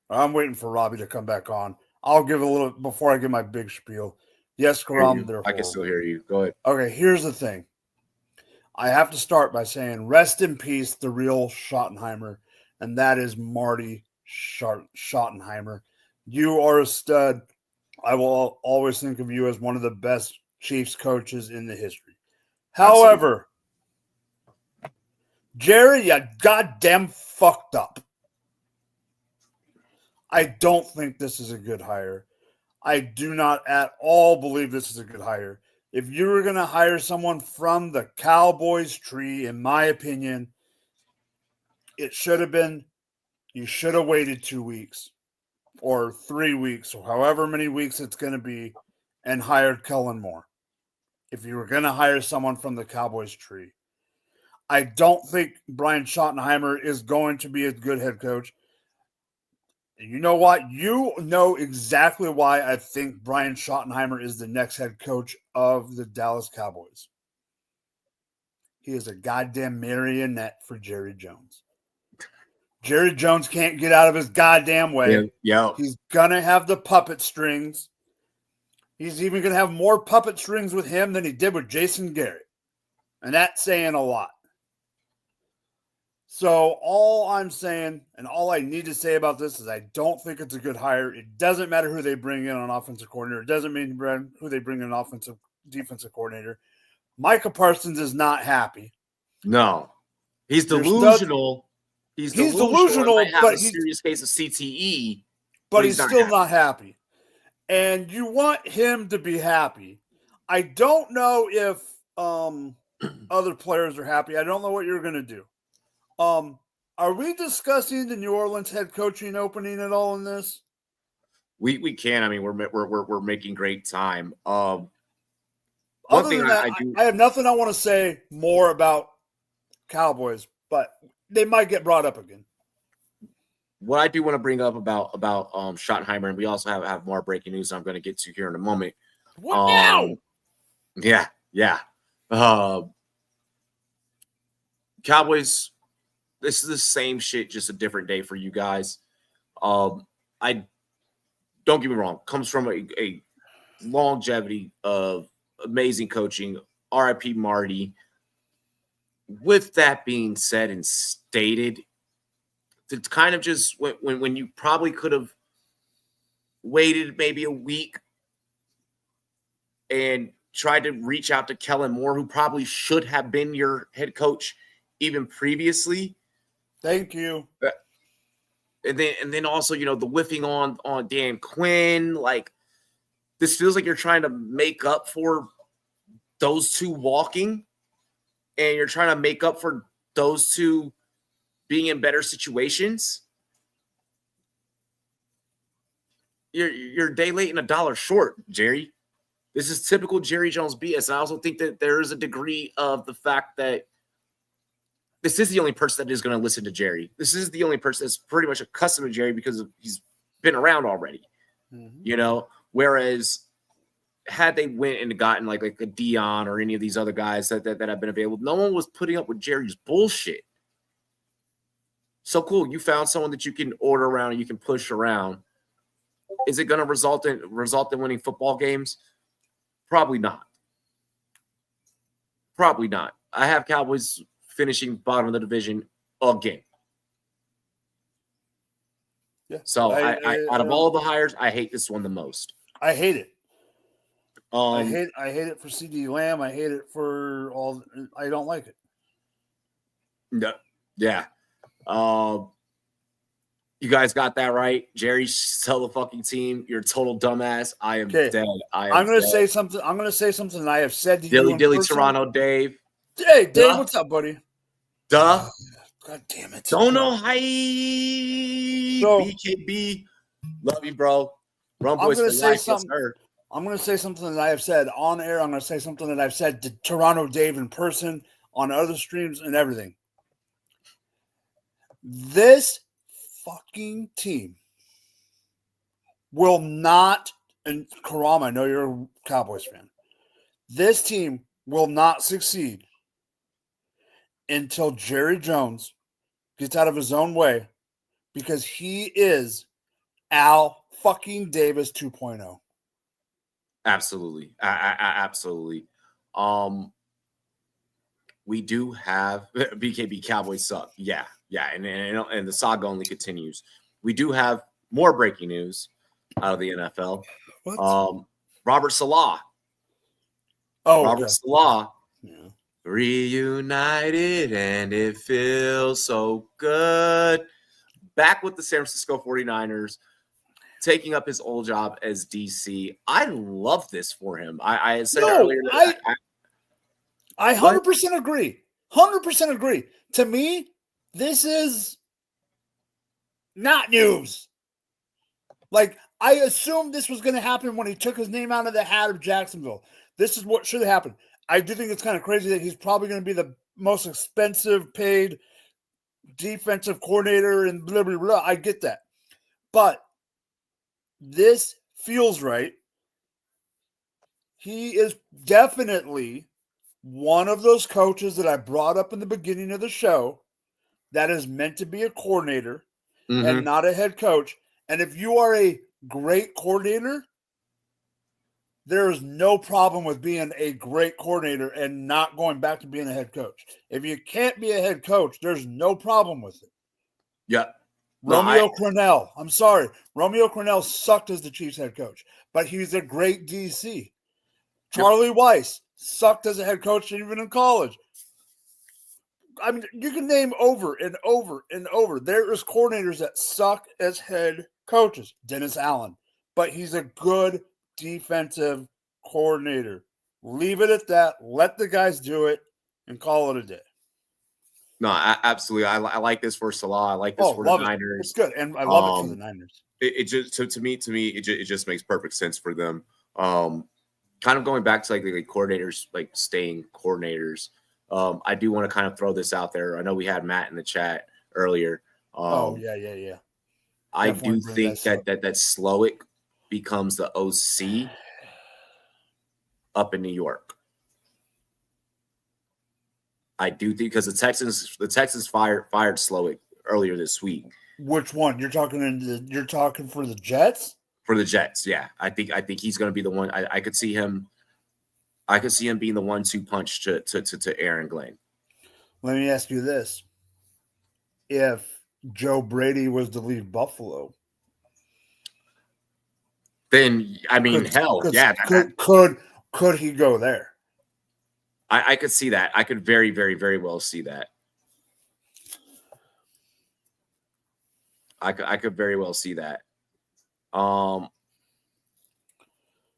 I'm waiting for Robbie to come back on. I'll give a little before I give my big spiel. Yes, Karam, they're horrible. I can still hear you. Go ahead. Okay, here's the thing. I have to start by saying rest in peace, the real Schottenheimer, and that is Marty Schottenheimer. You are a stud. I will always think of you as one of the best Chiefs coaches in the history. However, Jerry, you goddamn fucked up. I don't think this is a good hire. I do not at all believe this is a good hire. If you were going to hire someone from the Cowboys tree, in my opinion, it should have been, you should have waited 2 weeks or 3 weeks or however many weeks it's going to be and hired Kellen Moore. If you were going to hire someone from the Cowboys tree. I don't think Brian Schottenheimer is going to be a good head coach. You know what? You know exactly why I think Brian Schottenheimer is the next head coach of the Dallas Cowboys. He is a goddamn marionette for Jerry Jones. Jerry Jones can't get out of his goddamn way. Yeah. He's going to have the puppet strings. He's even going to have more puppet strings with him than he did with Jason Garrett. And that's saying a lot. So all I'm saying and all I need to say about this is I don't think it's a good hire. It doesn't matter who they bring in on offensive coordinator. It doesn't mean who they bring in on defensive coordinator. Micah Parsons is not happy. No. He's delusional. He's delusional, but he's a serious case of CTE. But he's still not happy. And you want him to be happy. I don't know if other players are happy. I don't know what you're going to do. Are we discussing the New Orleans head coaching opening at all in this? We can. I mean, we're making great time. I have nothing I want to say more about Cowboys, but they might get brought up again. What I do want to bring up about Schottenheimer, and we also have more breaking news I'm going to get to here in a moment. What now? Yeah. Cowboys, this is the same shit, just a different day for you guys. I don't get me wrong, comes from a longevity of amazing coaching. RIP Marty. With that being said and stated, it's kind of just when you probably could have waited maybe a week and tried to reach out to Kellen Moore, who probably should have been your head coach even previously. Thank you. And then also, the whiffing on Dan Quinn. Like, this feels like you're trying to make up for those two walking, and you're trying to make up for those two being in better situations. You're a day late and a dollar short, Jerry. This is typical Jerry Jones BS. And I also think that there is a degree of the fact that this is the only person that is going to listen to Jerry. This is the only person that's pretty much accustomed to Jerry because he's been around already. You know, whereas had they went and gotten like a Dion or any of these other guys that have been available, no one was putting up with Jerry's bullshit. So cool, you found someone that you can order around and you can push around. Is it going to result in winning football games? Probably not. Probably not. I have Cowboys finishing bottom of the division again. Yeah. So I out of all the hires, I hate this one the most. I hate it. I hate it for CD Lamb. I hate it for all. I don't like it. No. Yeah. You guys got that right. Jerry, tell the fucking team you're a total dumbass. I am dead. I'm going to say something. I'm going to say something that I have said to you. Dilly Toronto, Dave. Hey, Dave, what's up, buddy? Duh. God damn it. Don't know. Hi. BKB. Love you, bro. Rumboyz for life. I'm going to say something that I have said on air. I'm going to say something that I've said to Toronto Dave in person on other streams and everything. This fucking team will not, and Karama, I know you're a Cowboys fan. This team will not succeed until Jerry Jones gets out of his own way because he is Al fucking Davis 2.0. Absolutely. Absolutely. We do have BKB Cowboys suck. Yeah. And the saga only continues. We do have more breaking news out of the NFL. What? Robert Salah. Salah reunited, and it feels so good. Back with the San Francisco 49ers, taking up his old job as DC. I love this for him. I said earlier that I 100% agree. 100% agree. To me, this is not news. Like, I assumed this was going to happen when he took his name out of the hat of Jacksonville. This is what should have happened. I do think it's kind of crazy that he's probably going to be the most expensive paid defensive coordinator and blah, blah, blah. I get that. But this feels right. He is definitely one of those coaches that I brought up in the beginning of the show that is meant to be a coordinator and not a head coach. And if you are a great coordinator, there is no problem with being a great coordinator and not going back to being a head coach. If you can't be a head coach, there's no problem with it. Yeah. Romeo Crennel. I'm sorry. Romeo Crennel sucked as the Chiefs head coach, but he's a great DC. Charlie Weiss sucked as a head coach even in college. I mean, you can name over and over and over. There is coordinators that suck as head coaches. Dennis Allen. But he's a good defensive coordinator. Leave it at that. Let the guys do it and call it a day. No, absolutely. I like this for Salah. I like this for the Niners. It's good, and I love it for the Niners. It just to me, it just makes perfect sense for them. Kind of going back to like coordinators, like staying coordinators. I do want to kind of throw this out there. I know we had Matt in the chat earlier. Yeah. I do think that Slowick becomes the OC up in New York. I do think because the Texans fired Slowick earlier this week. Which one? You're talking for the Jets? For the Jets, yeah. I think he's going to be the one. I could see him. I could see him being the 1-2 punch to Aaron Glenn. Let me ask you this: if Joe Brady was to leave Buffalo, then I mean, could he go there? I could see that. I could very, very, very well see that. I could very well see that.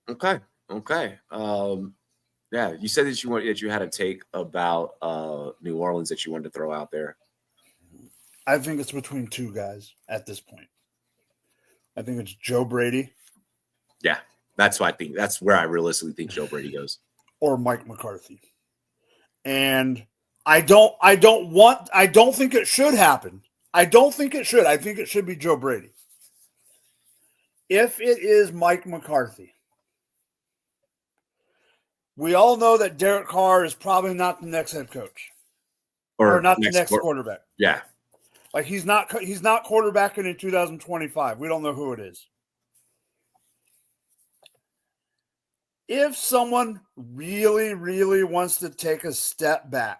Okay. Yeah, you said that you had a take about New Orleans that you wanted to throw out there. I think it's between two guys at this point. I think it's Joe Brady. Yeah, that's what I think. That's where I realistically think Joe Brady goes. Or Mike McCarthy. And I don't think it should happen. I don't think it should. I think it should be Joe Brady. If it is Mike McCarthy, we all know that Derek Carr is probably not the next head coach. Or not the next quarterback. Yeah. Like he's not quarterbacking in 2025. We don't know who it is. If someone really, really wants to take a step back,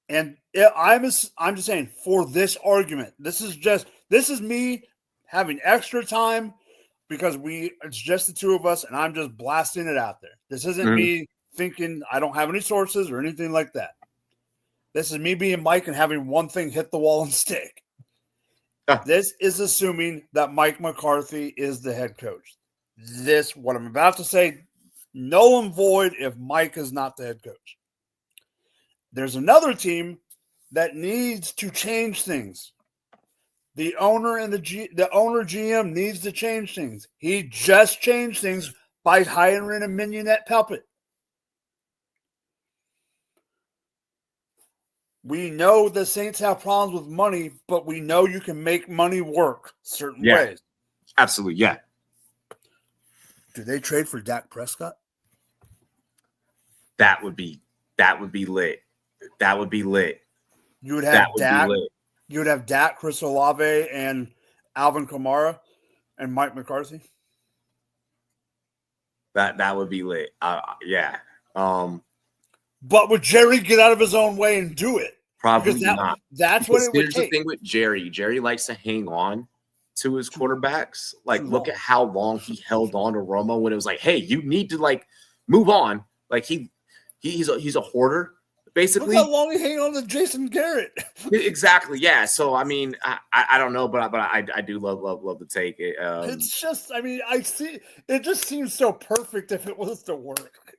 and I'm just saying for this argument, this is me having extra time because it's just the two of us, and I'm just blasting it out there. This isn't me thinking I don't have any sources or anything like that. This is me being Mike and having one thing hit the wall and stick. This is assuming that Mike McCarthy is the head coach. What I'm about to say, null and void if Mike is not the head coach. There's another team that needs to change things. The owner and the owner GM needs to change things. He just changed things by hiring a mignonette puppet. We know the Saints have problems with money, but we know you can make money work certain ways. Absolutely, yeah. Do they trade for Dak Prescott? That would be lit. That would be lit. You would have Dak. You would have Dak, Chris Olave, and Alvin Kamara, and Mike McCarthy. That would be lit. Yeah. But would Jerry get out of his own way and do it? Probably not. That's what it would take. Here's the thing with Jerry. Jerry likes to hang on to his quarterbacks. Like, look at how long he held on to Romo when it was like, hey, you need to move on. Like he's a hoarder. Basically, look how long he hang on to Jason Garrett. Exactly. Yeah. So I mean, I don't know, but I do love to take it. It's just, I see. It just seems so perfect if it was to work.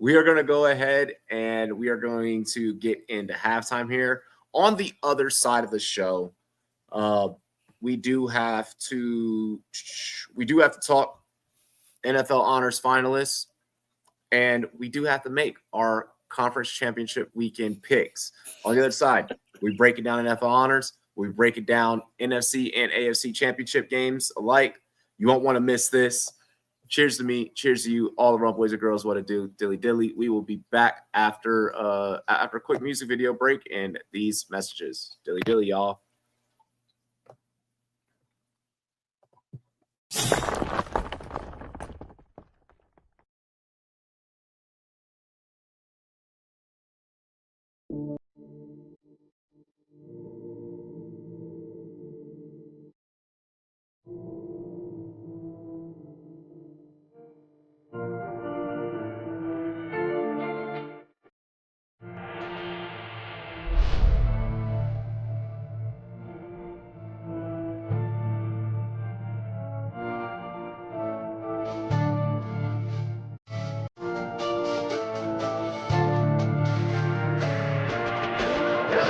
We are going to go ahead and we are going to get into halftime here. On the other side of the show, we do have to talk NFL honors finalists, and we do have to make our conference championship weekend picks. On the other side, we break it down NFL honors. We break it down NFC and AFC championship games alike. You won't want to miss this. Cheers to me. Cheers to you. All the Rumboyz and girls, what to do. Dilly dilly. We will be back after a quick music video break and these messages. Dilly dilly, y'all.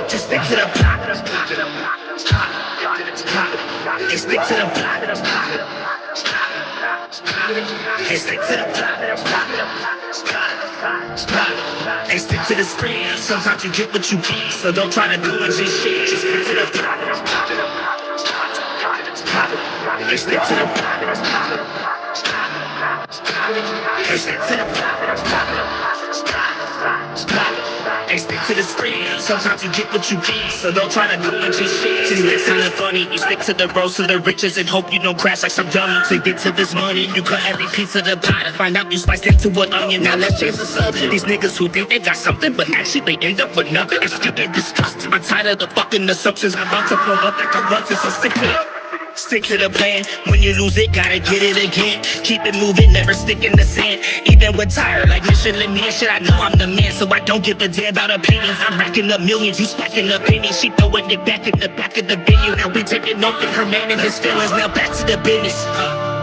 Just stick to the plot. Just stick to the plot. Hey, stick to the plot. Hey, stick to the script. Sometimes you get what you get, so don't try to do it just shit. Just stick to the plot. Hey, stick to the plot. Hey, stick to the plot. Hey, stick to the script. Sometimes you get what you get, so don't try to do it just shit. See, it's kinda funny. You stick to the roast of the riches and hope you don't crash like some dummy. To get to this money, you cut every piece of the pie to find out you sliced into an onion. Now let's change the subject. These niggas who think they got something, but actually they end up with nothing. It's getting disgusting. I'm tired of the fucking assumptions. I'm about to blow up like a runt. So stick to the plan. When you lose it, gotta get it again. Keep it moving, never stick in the sand. Even when tired, like Michelin Man, shit, I know I'm the man, so I don't give a damn about opinions. I'm racking up millions, you stacking up pennies. She throwing it back in the back of the venue. Now we taking off in her man and his feelings. Now back to the business.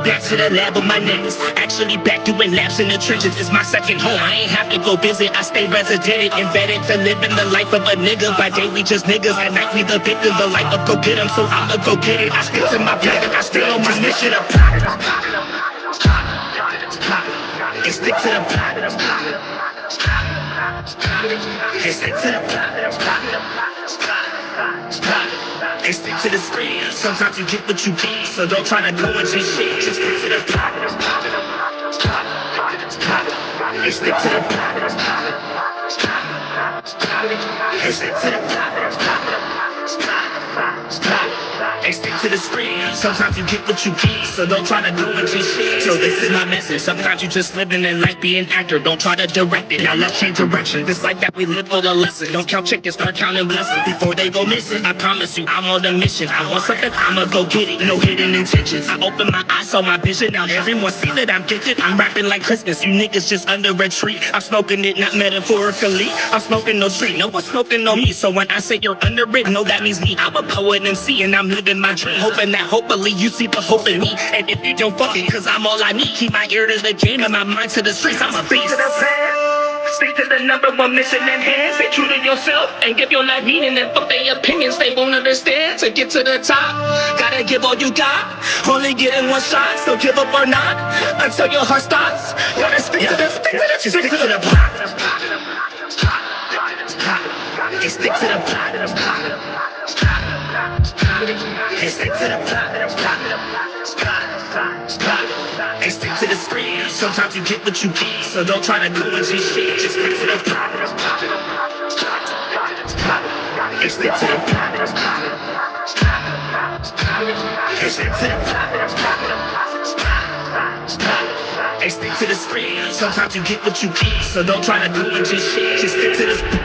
Back to the lab with my niggas. Actually back doing laps in the trenches. It's my second home. I ain't have to go visit. I stay resident, embedded to living the life of a nigga. By day we just niggas. At night we the victim. The life of go get 'em, so I'ma go get it. I stick to my plan. I still on my mission. Hey, stick to the plot. Hey, stick to the Hey, stick to the screen. Sometimes you get what you get, so don't try to go and chase shit. Just stick to the Hey, stick to the Hey, stick to the Hey, stick to the screen. Sometimes you get what you get, so don't try to do what you shit. So this is my message. Sometimes you just living in life, be an actor. Don't try to direct it. Now let's change direction. This life that we live for the lesson. Don't count chickens, start counting blessings before they go missing. I promise you, I'm on a mission. I want something, I'ma go get it. No hidden intentions. I open my eyes, saw my vision. Now everyone see that I'm gifted. I'm rapping like Christmas. You niggas just under a tree. I'm smoking it, not metaphorically. I'm smoking no tree. No one's smoking no me. So when I say you're under it, no, that means me. I'm a poet MC and I'm living my dream. Hoping that hopefully you see the hope in me. And if you don't fuck it, cause I'm all I need. Keep my ear to the game and my mind to the streets. I'm a beast. Stick to the number one mission in hand. Stay true to yourself and give your life meaning. And fuck their opinions, they won't understand. To get to the top, gotta give all you got. Only getting one shot, so give up or not until your heart stops. Gotta stick to the stick to the Hey, stick to the Hey, stick to the Hey, stick to the screen. Sometimes you get what you get, so don't try to do what you shit. Just stick to the Hey, stick to the Hey, stick to the Hey, stick to the screen. Sometimes you get what you get, so don't try to do what you shit. Just stick to the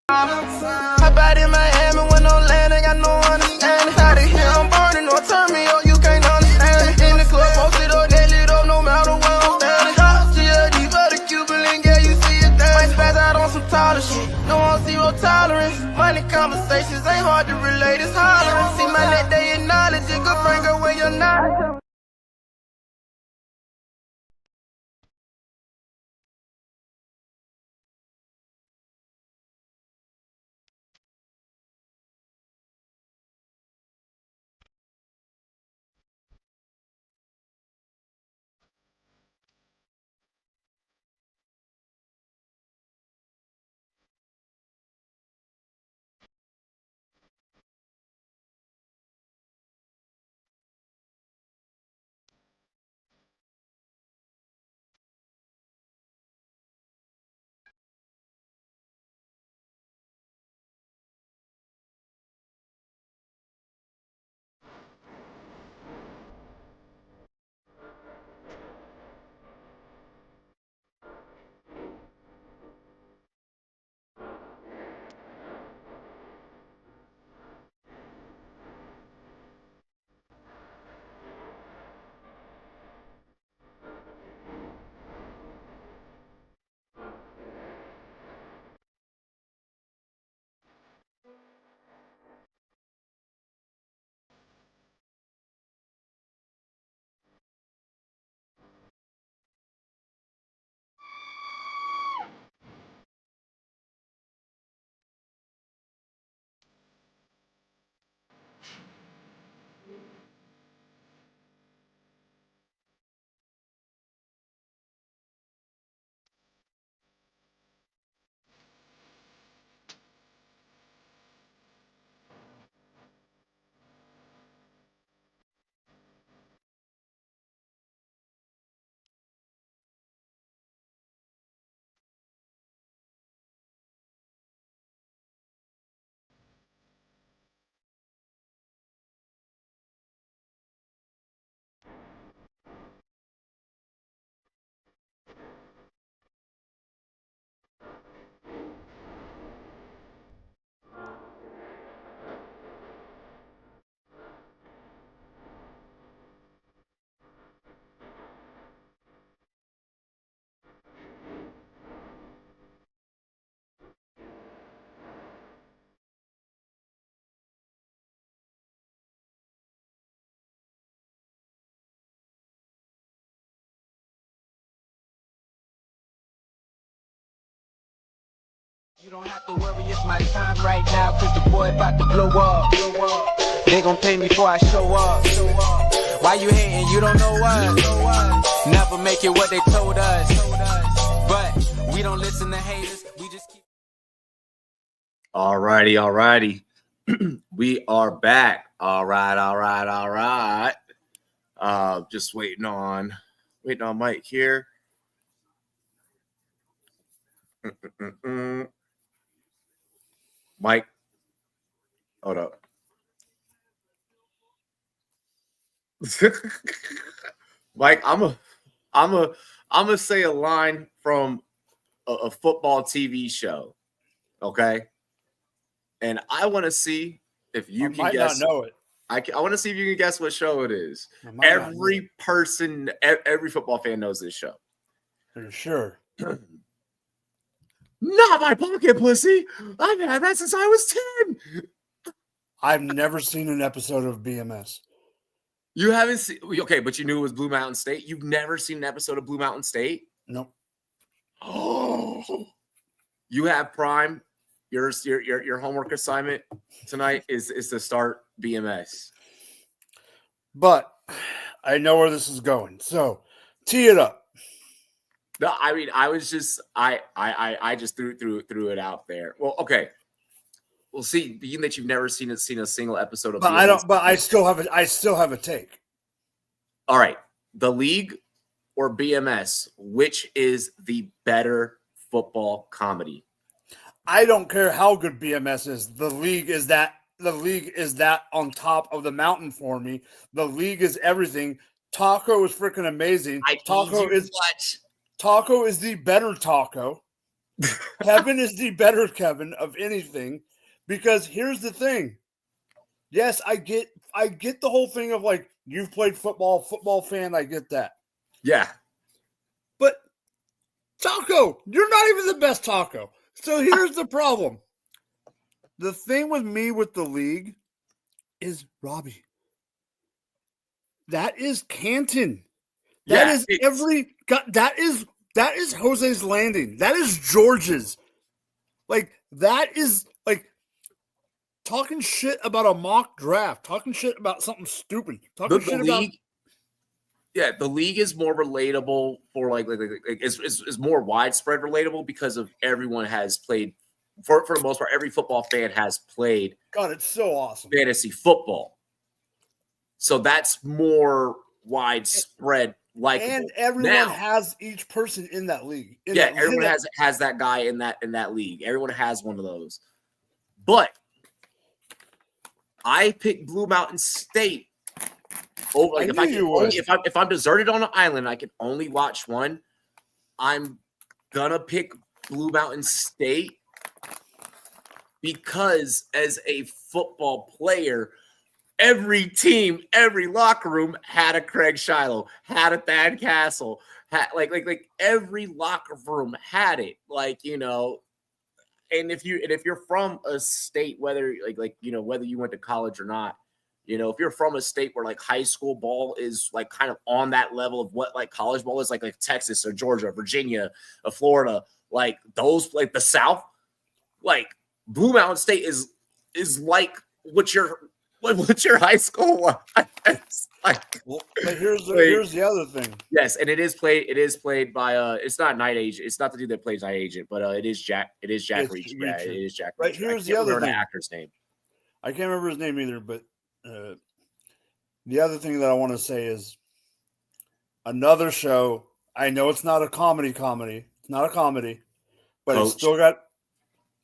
Hop out in Miami when no land, ain't got no understanding. Out of here, I'm burning, don't turn me up, you can't understand it. In the club, posted up, they lit up, no matter where I'm standing. Drop CLD for the Cuban link, yeah, you see it there. Might spaz out on some taller shit, no on zero tolerance. Money conversations ain't hard to relate, it's hollering. See my net, they acknowledge it, good bring her when you're not. You don't have to worry, it's my time right now, cause the boy about to blow up. They gon' pay me before I show up. Why you hating? You don't know us. Never make it what they told us. But we don't listen to haters. We just keep. Alrighty. We are back. All right. Just waiting on Mike here. Mike, hold up. Mike, I'm gonna say a line from a football TV show, okay? And I want to see if you can guess. Not know it. I want to see if you can guess what show it is. Every football fan knows this show. For sure. Not my pocket pussy. I've had that since I was 10. I've never seen an episode of BMS. You haven't seen, okay, but you knew it was Blue Mountain State. You've never seen an episode of Blue Mountain State? Nope. Oh, you have Prime. Your homework assignment tonight is to start BMS. But I know where this is going. So tee it up. No, I mean, I was just I just threw it out there. Well, okay. We'll see. Being that you've never seen a single episode of, but BMS, I still have a take. All right, the league or BMS, which is the better football comedy? I don't care how good BMS is. The league is that on top of the mountain for me. The league is everything. Taco is freaking amazing. Taco is the better Taco. Kevin is the better Kevin of anything. Because here's the thing. Yes, I get the whole thing of like, you've played football fan, I get that. Yeah. But Taco, you're not even the best Taco. So here's the problem. The thing with me with the league is Robbie. That is Canton. That is Jose's Landing. That is George's. Like, that is like talking shit about a mock draft, talking shit about something stupid, talking shit about. Yeah, the league is more relatable for like is more widespread relatable because of everyone has played for the most part. Every football fan has played. God, it's so awesome. Fantasy football. So that's more widespread. And everyone has each person in that league. Everyone has that guy in that league. Everyone has one of those. But I picked Blue Mountain State over. Like if I'm deserted on an island, I can only watch one. I'm gonna pick Blue Mountain State because as a football player, every team, every locker room had a Craig Shiloh, had a Thad Castle, had like every locker room had it. Like, you know, and if you're from a state, whether whether you went to college or not, you know, if you're from a state where like high school ball is like kind of on that level of what like college ball is, like Texas or Georgia, Virginia, or Florida, like those, like the South, like Blue Mountain State is like what your high school was. Like, well, but here's the other thing. Yes, and it is played by it's not Night Agent. It's not the dude that plays Night Agent, but it is Jack Reacher. Yeah, it is Jack Reacher. Right, here's the other thing. The actor's name. I can't remember his name either, but the other thing that I want to say is another show. I know it's not a comedy. It's not a comedy, but Coach. It's still got.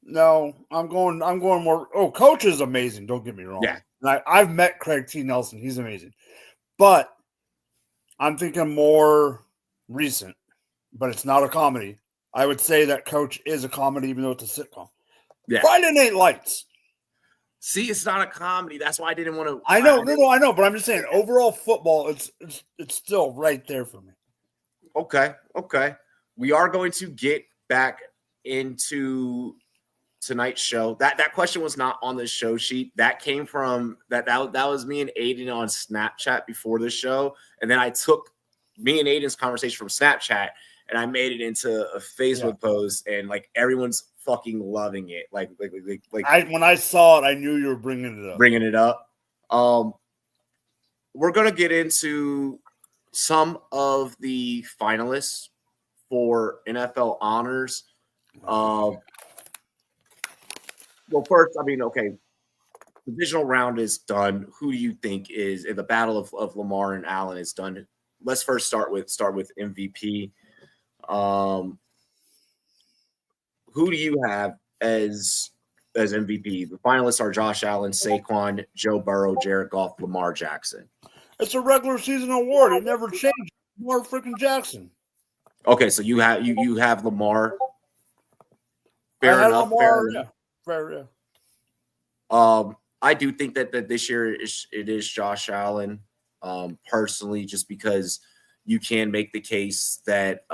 No, I'm going more. Oh, Coach is amazing. Don't get me wrong. Yeah. And I've met Craig T. Nelson. He's amazing. But I'm thinking more recent, but it's not a comedy. I would say that Coach is a comedy, even though it's a sitcom. Yeah. Friday Night Lights. See, it's not a comedy. That's why I didn't want to. I know. I know. But I'm just saying, overall football, it's still right there for me. Okay. We are going to get back into tonight's show. That question was not on the show sheet. That came from that was me and Aiden on Snapchat before the show, and then I took me and Aiden's conversation from Snapchat and I made it into a Facebook post, and like everyone's fucking loving it. Like when I saw it, I knew you were bringing it up. We're gonna get into some of the finalists for NFL honors. Well, first, I mean, okay, divisional round is done. Who do you think is in the battle of Lamar and Allen is done? Let's first start with MVP. Who do you have as MVP? The finalists are Josh Allen, Saquon, Joe Burrow, Jared Goff, Lamar Jackson. It's a regular season award. It never changed. Lamar freaking Jackson. Okay, so you have Lamar. Fair enough. Fair. I do think that this year it is Josh Allen. Personally, just because you can make the case that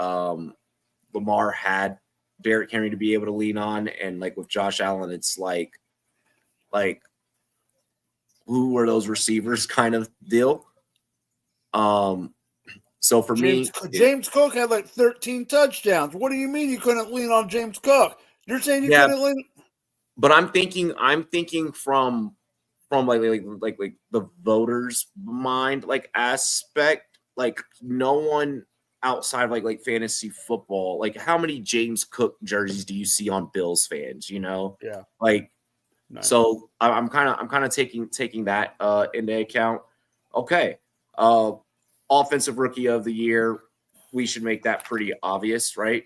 Lamar had Derrick Henry to be able to lean on, and like with Josh Allen, it's like who were those receivers kind of deal. So for James Cook had like 13 touchdowns. What do you mean you couldn't lean on James Cook? You're saying you couldn't lean? But I'm thinking from like the voters' mind aspect. Like no one outside of like fantasy football. Like how many James Cook jerseys do you see on Bills fans? Yeah. Like nice. So I'm kind of taking that into account. Okay. Offensive rookie of the year. We should make that pretty obvious, right?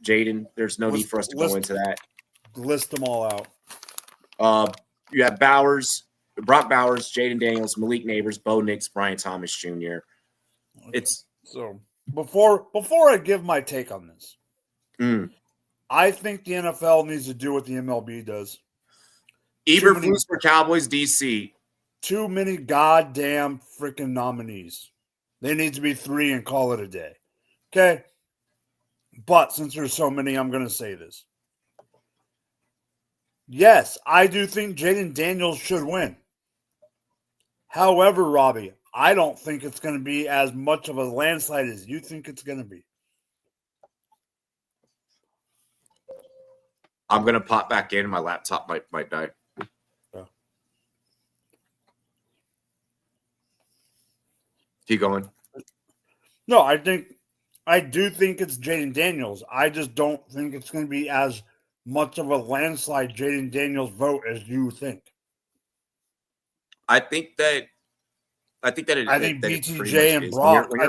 Jaden, there's no need for us to go into that. List them all out. You have Brock Bowers, Jaden Daniels, Malik Neighbors, Bo Nix, Brian Thomas Jr. Okay. So before I give my take on this, I think the NFL needs to do what the MLB does. Eberflus for Cowboys DC. Too many goddamn freaking nominees. They need to be 3 and call it a day. Okay? But since there's so many, I'm going to say this. Yes, I do think Jaden Daniels should win. However, Robbie, I don't think it's going to be as much of a landslide as you think it's going to be. I'm going to pop back in. My laptop might die. Keep going. No, I do think it's Jaden Daniels. I just don't think it's going to be as much of a landslide Jaden Daniels vote as you think. I think BTJ and Brock. When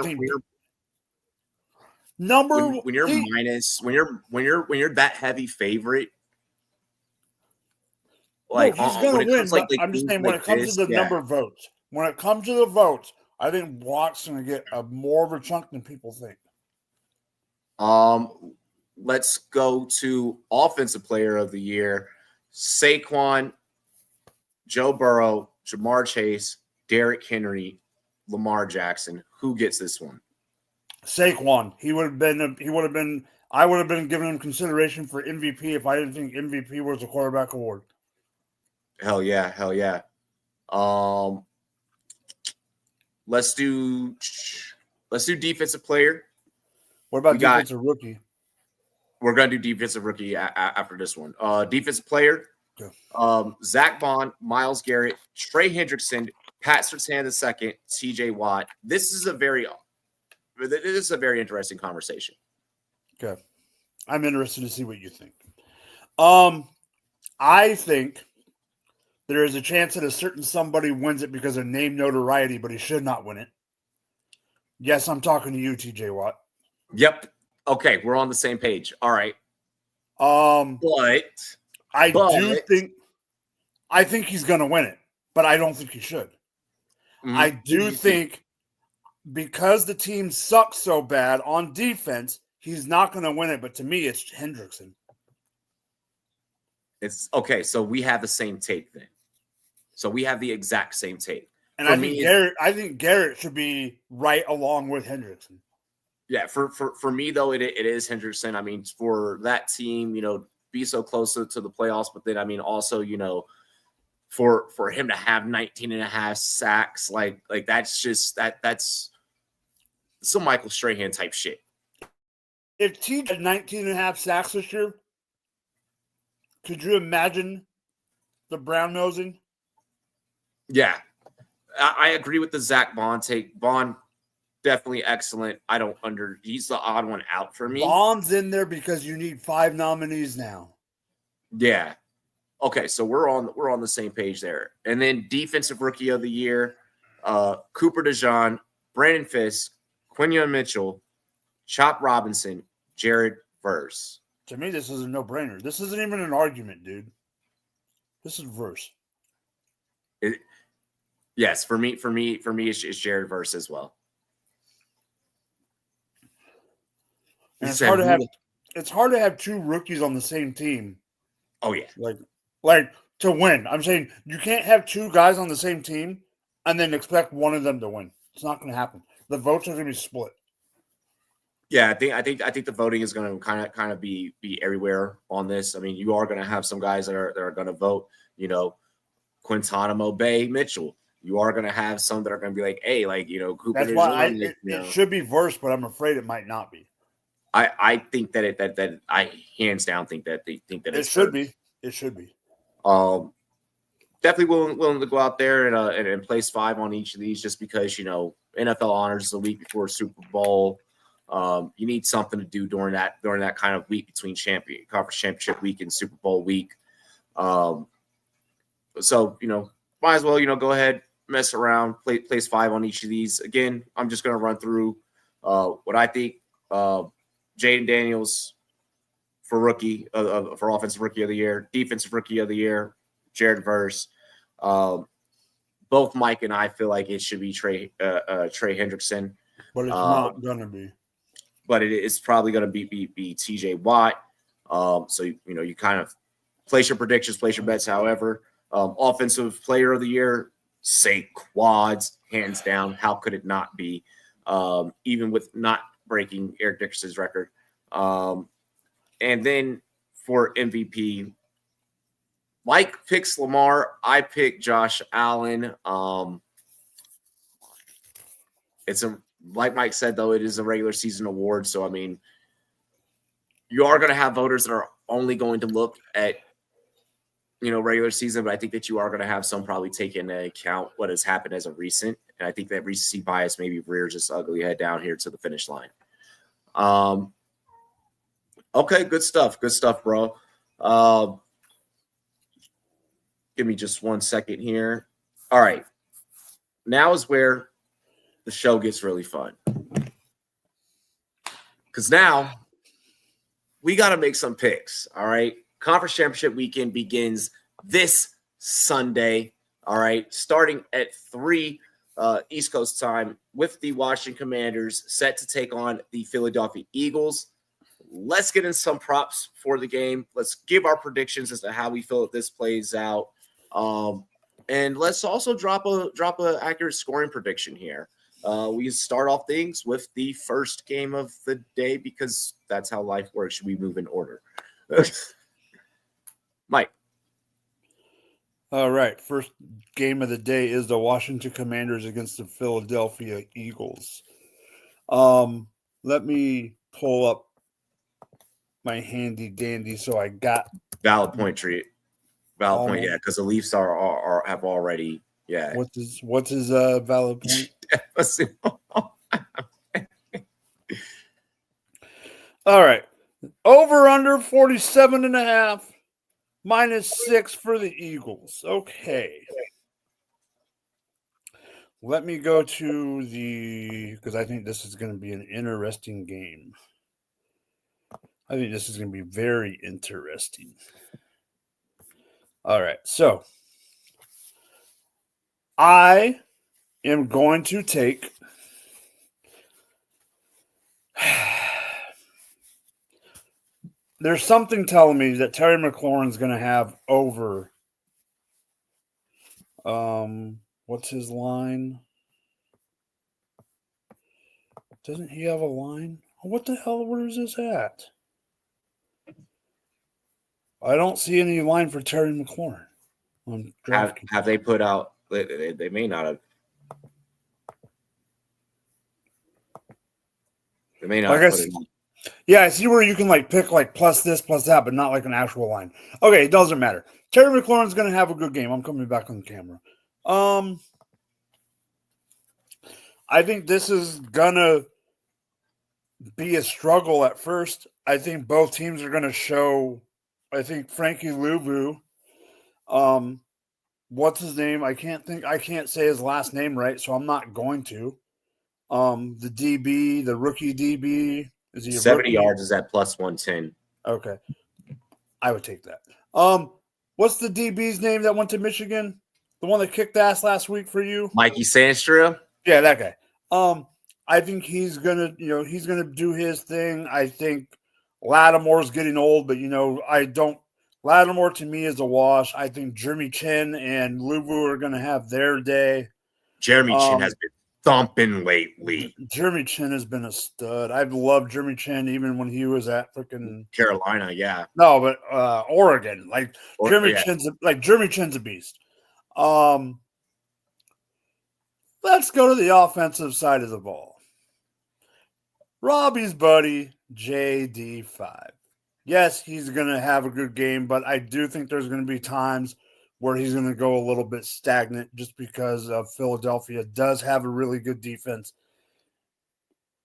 you're that heavy favorite, like he's going to win. I'm just saying when it comes to the number of votes. When it comes to the votes, I think Brock's going to get more of a chunk than people think. Let's go to Offensive Player of the Year. Saquon, Joe Burrow, Jamar Chase, Derrick Henry, Lamar Jackson. Who gets this one? Saquon. I would have been giving him consideration for MVP if I didn't think MVP was a quarterback award. Hell yeah. Let's do defensive player. What about defensive rookie? We're gonna do defensive rookie after this one. Defensive player. Okay. Zach Bond, Myles Garrett, Trey Hendrickson, Pat Surtain II, TJ Watt. This is a very interesting conversation. Okay. I'm interested to see what you think. I think there is a chance that a certain somebody wins it because of name notoriety, but he should not win it. Yes, I'm talking to you, TJ Watt. Yep. Okay, we're on the same page. All right. I think he's going to win it, but I don't think he should. Mm-hmm. I do think because the team sucks so bad on defense, he's not going to win it, but to me, it's Hendrickson. It's okay, so we have the same take then. So we have the exact same take. And I think Garrett should be right along with Hendrickson. Yeah, for me though, it is Hendrickson. I mean, for that team, be so close to the playoffs, but then I mean also, for him to have 19 and a half sacks, like that's just that's some Michael Strahan type shit. If T had 19 and a half sacks this year, Could you imagine the brown nosing? Yeah. I agree with the Zach Bond take. Bond, definitely excellent. He's the odd one out for me. Bond's in there because you need 5 nominees now. Yeah. Okay, so we're on the same page there. And then defensive rookie of the year, Cooper DeJean, Brandon Fisk, Quinyon Mitchell, Chop Robinson, Jared Verse. To me, this is a no-brainer. This isn't even an argument, dude. This is Verse. Yes, for me, it's Jared Verse as well. And it's hard to have 2 rookies on the same team. Oh yeah, like to win. I'm saying you can't have 2 guys on the same team and then expect one of them to win. It's not going to happen. The votes are going to be split. Yeah, I think the voting is going to kind of be everywhere on this. I mean, you are going to have some guys that are going to vote. You know, Quintanamo Bay Mitchell. You are going to have some that are going to be like, hey, Cooper. That's why it should be Verse, but I'm afraid it might not be. I think that I hands down think that it should be. It should be. Definitely willing to go out there and place 5 on each of these, just because NFL honors is a week before Super Bowl. You need something to do during that kind of week between conference championship week and Super Bowl week. So might as well go ahead, mess around, place 5 on each of these. Again, I'm just going to run through what I think. Jaden Daniels for for offensive rookie of the year, defensive rookie of the year, Jared Verse. Both Mike and I feel like it should be Trey Hendrickson, but it's not gonna be. But it is probably gonna be TJ Watt. So you kind of place your predictions, place your bets. However, offensive player of the year, say quads, hands down. How could it not be? Even with not breaking Eric Dickerson's record. And then for MVP, Mike picks Lamar. I pick Josh Allen. It's like Mike said, though, it is a regular season award. So, I mean, you are going to have voters that are only going to look at, regular season, but I think that you are going to have some probably take into account what has happened as a recent. And I think that recency bias maybe rears its ugly head down here to the finish line. Okay, good stuff, bro. Give me just 1 second here. All right, now is where the show gets really fun, because now we got to make some picks. All right, conference championship weekend begins this Sunday. All right, starting at 3 East Coast time, with the Washington Commanders set to take on the Philadelphia Eagles. Let's get in some props for the game. Let's give our predictions as to how we feel that this plays out. And let's also drop a accurate scoring prediction here. We start off things with the first game of the day, because that's how life works. We move in order. Mike. All right. First game of the day is the Washington Commanders against the Philadelphia Eagles. Let me pull up my handy dandy. So I got valid point, treat. Valid point, yeah, because the Leafs have already, yeah. What's his valid point? All right. Over under 47.5. -6 for the Eagles. Okay. Let me go to because I think this is going to be an interesting game. I think this is going to be very interesting. All right. So I am going to take there's something telling me that Terry McLaurin's going to have over what's his line? Doesn't he have a line? What the hell? Where is this at? I don't see any line for Terry McLaurin. Have they put out? They may not have. They may not have put it. Yeah, I see where you can like pick like plus this, plus that, but not like an actual line. Okay, it doesn't matter. Terry McLaurin's going to have a good game. I'm coming back on the camera. I think this is going to be a struggle at first. I think both teams are going to show. I think Frankie Louvu, what's his name? I can't say his last name right, so I'm not going to. The DB, the rookie DB, is he 70 yards is at plus 110. Okay. I would take that. What's the DB's name that went to Michigan? The one that kicked ass last week for you? Mikey Sandstrom? Yeah, that guy. I think he's gonna do his thing. I think Lattimore's getting old, but Lattimore to me is a wash. I think Jeremy Chin and Louvu are gonna have their day. Jeremy Chin has been thumping lately. Jeremy Chin has been a stud. I've loved Jeremy Chin even when he was at freaking Carolina, yeah. No, but Oregon. Jeremy Chin's a beast. Let's go to the offensive side of the ball. Robbie's buddy, JD5. Yes, he's going to have a good game, but I do think there's going to be times where he's going to go a little bit stagnant just because Philadelphia does have a really good defense.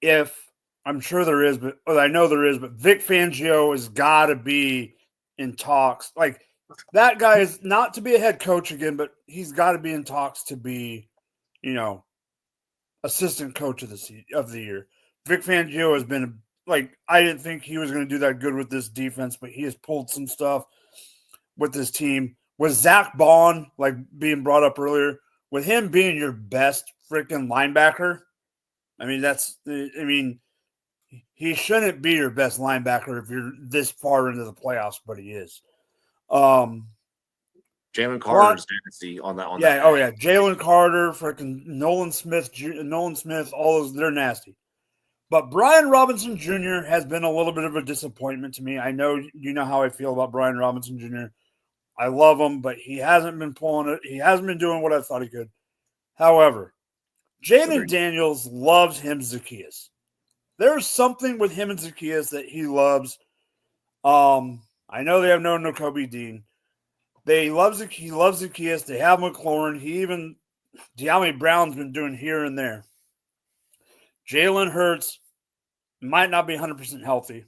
I'm sure there is, but I know there is, but Vic Fangio has got to be in talks. Like, that guy is not to be a head coach again, but he's got to be in talks to be, assistant coach of the year. Vic Fangio has been I didn't think he was going to do that good with this defense, but he has pulled some stuff with this team. With Zach Bond, being brought up earlier, with him being your best freaking linebacker, he shouldn't be your best linebacker if you're this far into the playoffs, but he is. Jalen Carter's dynasty on that. Jalen Carter, freaking Nolan Smith, all those, they're nasty. But Brian Robinson Jr. has been a little bit of a disappointment to me. I know you know how I feel about Brian Robinson Jr. I love him, but he hasn't been pulling it. He hasn't been doing what I thought he could. However, Jaden Daniels loves him Zacchaeus. There's something with him and Zacchaeus that he loves. I know they have no Nakobe Dean. He loves Zacchaeus. They have McLaurin. De'Ami Brown's been doing here and there. Jalen Hurts might not be 100% healthy.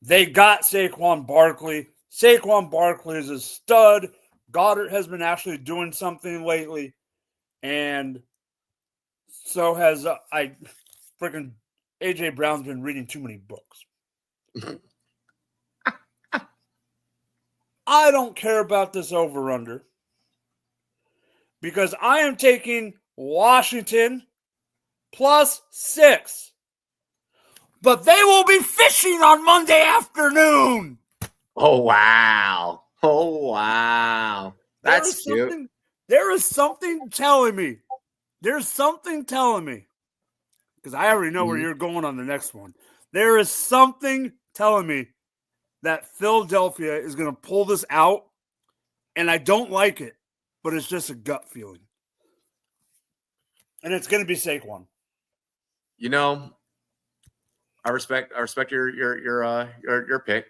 They got Saquon Barkley. Saquon Barkley is a stud. Goddard has been actually doing something lately. And so has freaking A.J. Brown's been reading too many books. I don't care about this over-under because I am taking Washington +6. But they will be fishing on Monday afternoon. Oh, wow. That's cute. There is something telling me. There's something telling me. Because I already know where you're going on the next one. There is something telling me that Philadelphia is going to pull this out. And I don't like it. But it's just a gut feeling. And it's going to be Saquon. I respect your pick,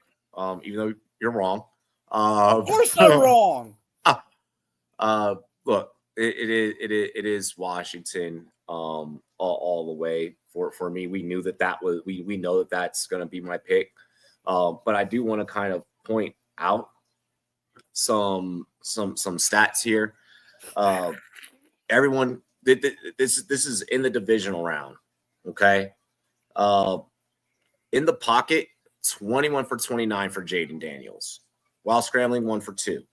even though you're wrong. Of course I'm wrong. Look, it is Washington all the way for me. We knew we know that that's going to be my pick. But I do want to kind of point out some stats here. Everyone, this is in the divisional round. Okay. In the pocket, 21 for 29 for Jaden Daniels, while scrambling 1 for 2.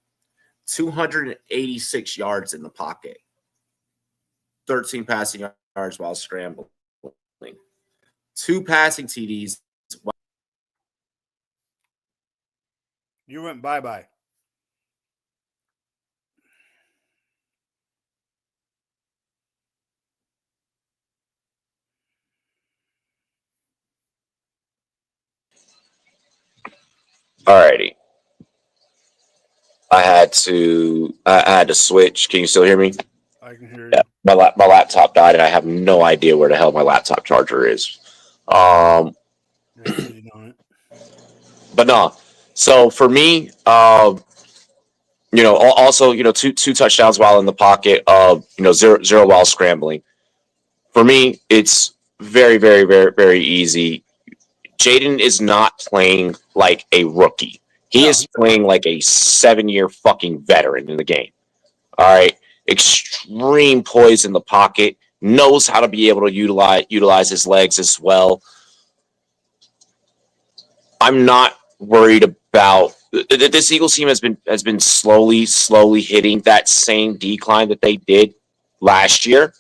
286 yards in the pocket. 13 passing yards while scrambling. 2 passing TDs. You went bye-bye. Alrighty. I had to switch. Can you still hear me? I can hear you. Yeah, my laptop died, and I have no idea where the hell my laptop charger is. You But no. So for me, also, two touchdowns while in the pocket, zero while scrambling. For me, it's very, very, very, very easy. Jaden is not playing like a rookie. He is playing like a 7-year fucking veteran in the game. All right. Extreme poise in the pocket. Knows how to be able to utilize his legs as well. I'm not worried about this Eagles team has been slowly hitting that same decline that they did last year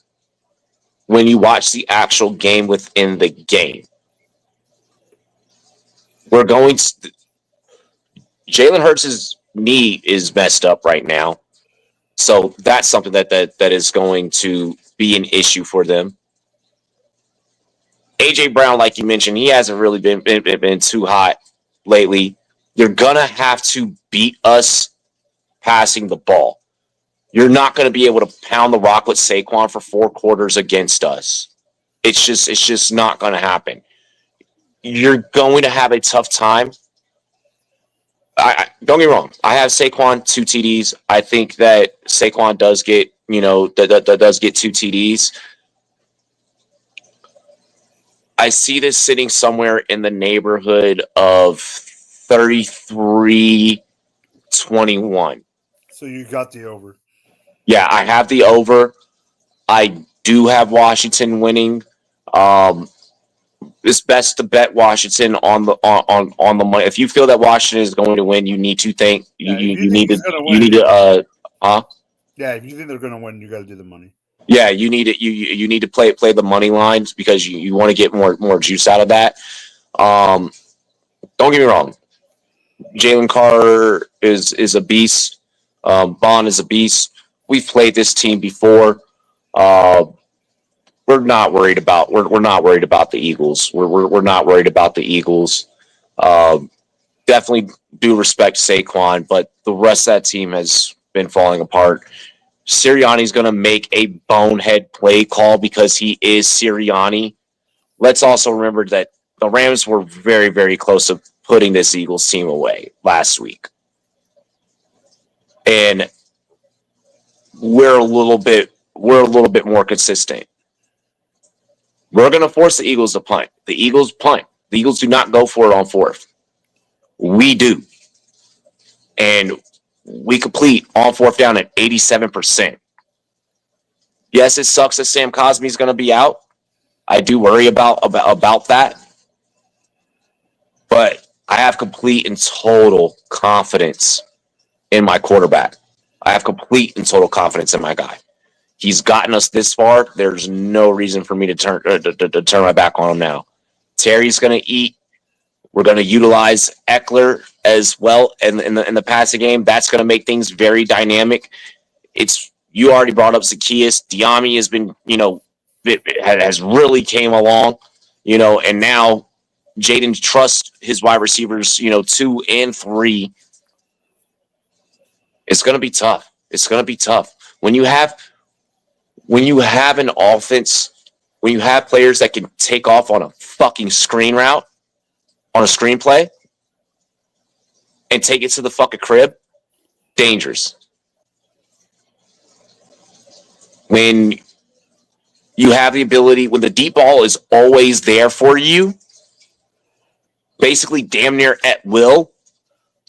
when you watch the actual game within the game. Jalen Hurts' knee is messed up right now. So that's something that is going to be an issue for them. AJ Brown, like you mentioned, he hasn't really been too hot lately. You're going to have to beat us passing the ball. You're not going to be able to pound the rock with Saquon for 4 quarters against us. It's just not going to happen. You're going to have a tough time. Don't get me wrong. I have Saquon 2 TDs. I think that Saquon does get, does get 2 TDs. I see this sitting somewhere in the neighborhood of 33-21. So you got the over. Yeah, I have the over. I do have Washington winning. It's best to bet Washington on the money. If you feel that Washington is going to win, you need to think Yeah, you if need to Yeah, if you think they're going to win, you got to do the money. Yeah, you need it. You need to play the money lines because you want to get more juice out of that. Don't get me wrong. Jalen Carter is a beast. Bond is a beast. We've played this team before. We're not worried about the Eagles. We're not worried about the Eagles. Definitely do respect Saquon, but the rest of that team has been falling apart. Sirianni's going to make a bonehead play call because he is Sirianni. Let's also remember that the Rams were very, very close to putting this Eagles team away last week. And we're a little bit more consistent. We're going to force the Eagles to punt. The Eagles punt. The Eagles do not go for it on 4th. We do. And we complete on 4th down at 87%. Yes, it sucks that Sam Cosmi is going to be out. I do worry about that. But I have complete and total confidence in my quarterback. I have complete and total confidence in my guy. He's gotten us this far. There's no reason for me to turn my back on him now. Terry's going to eat. We're going to utilize Eckler as well in the passing game. That's going to make things very dynamic. You already brought up Zacchaeus. Diami has been, has really came along, and now Jaden trusts his wide receivers, 2 and 3. It's going to be tough. It's going to be tough. When you have an offense, when you have players that can take off on a fucking screen route, on a screenplay, and take it to the fucking crib, dangerous. When you have the ability, when the deep ball is always there for you, basically damn near at will,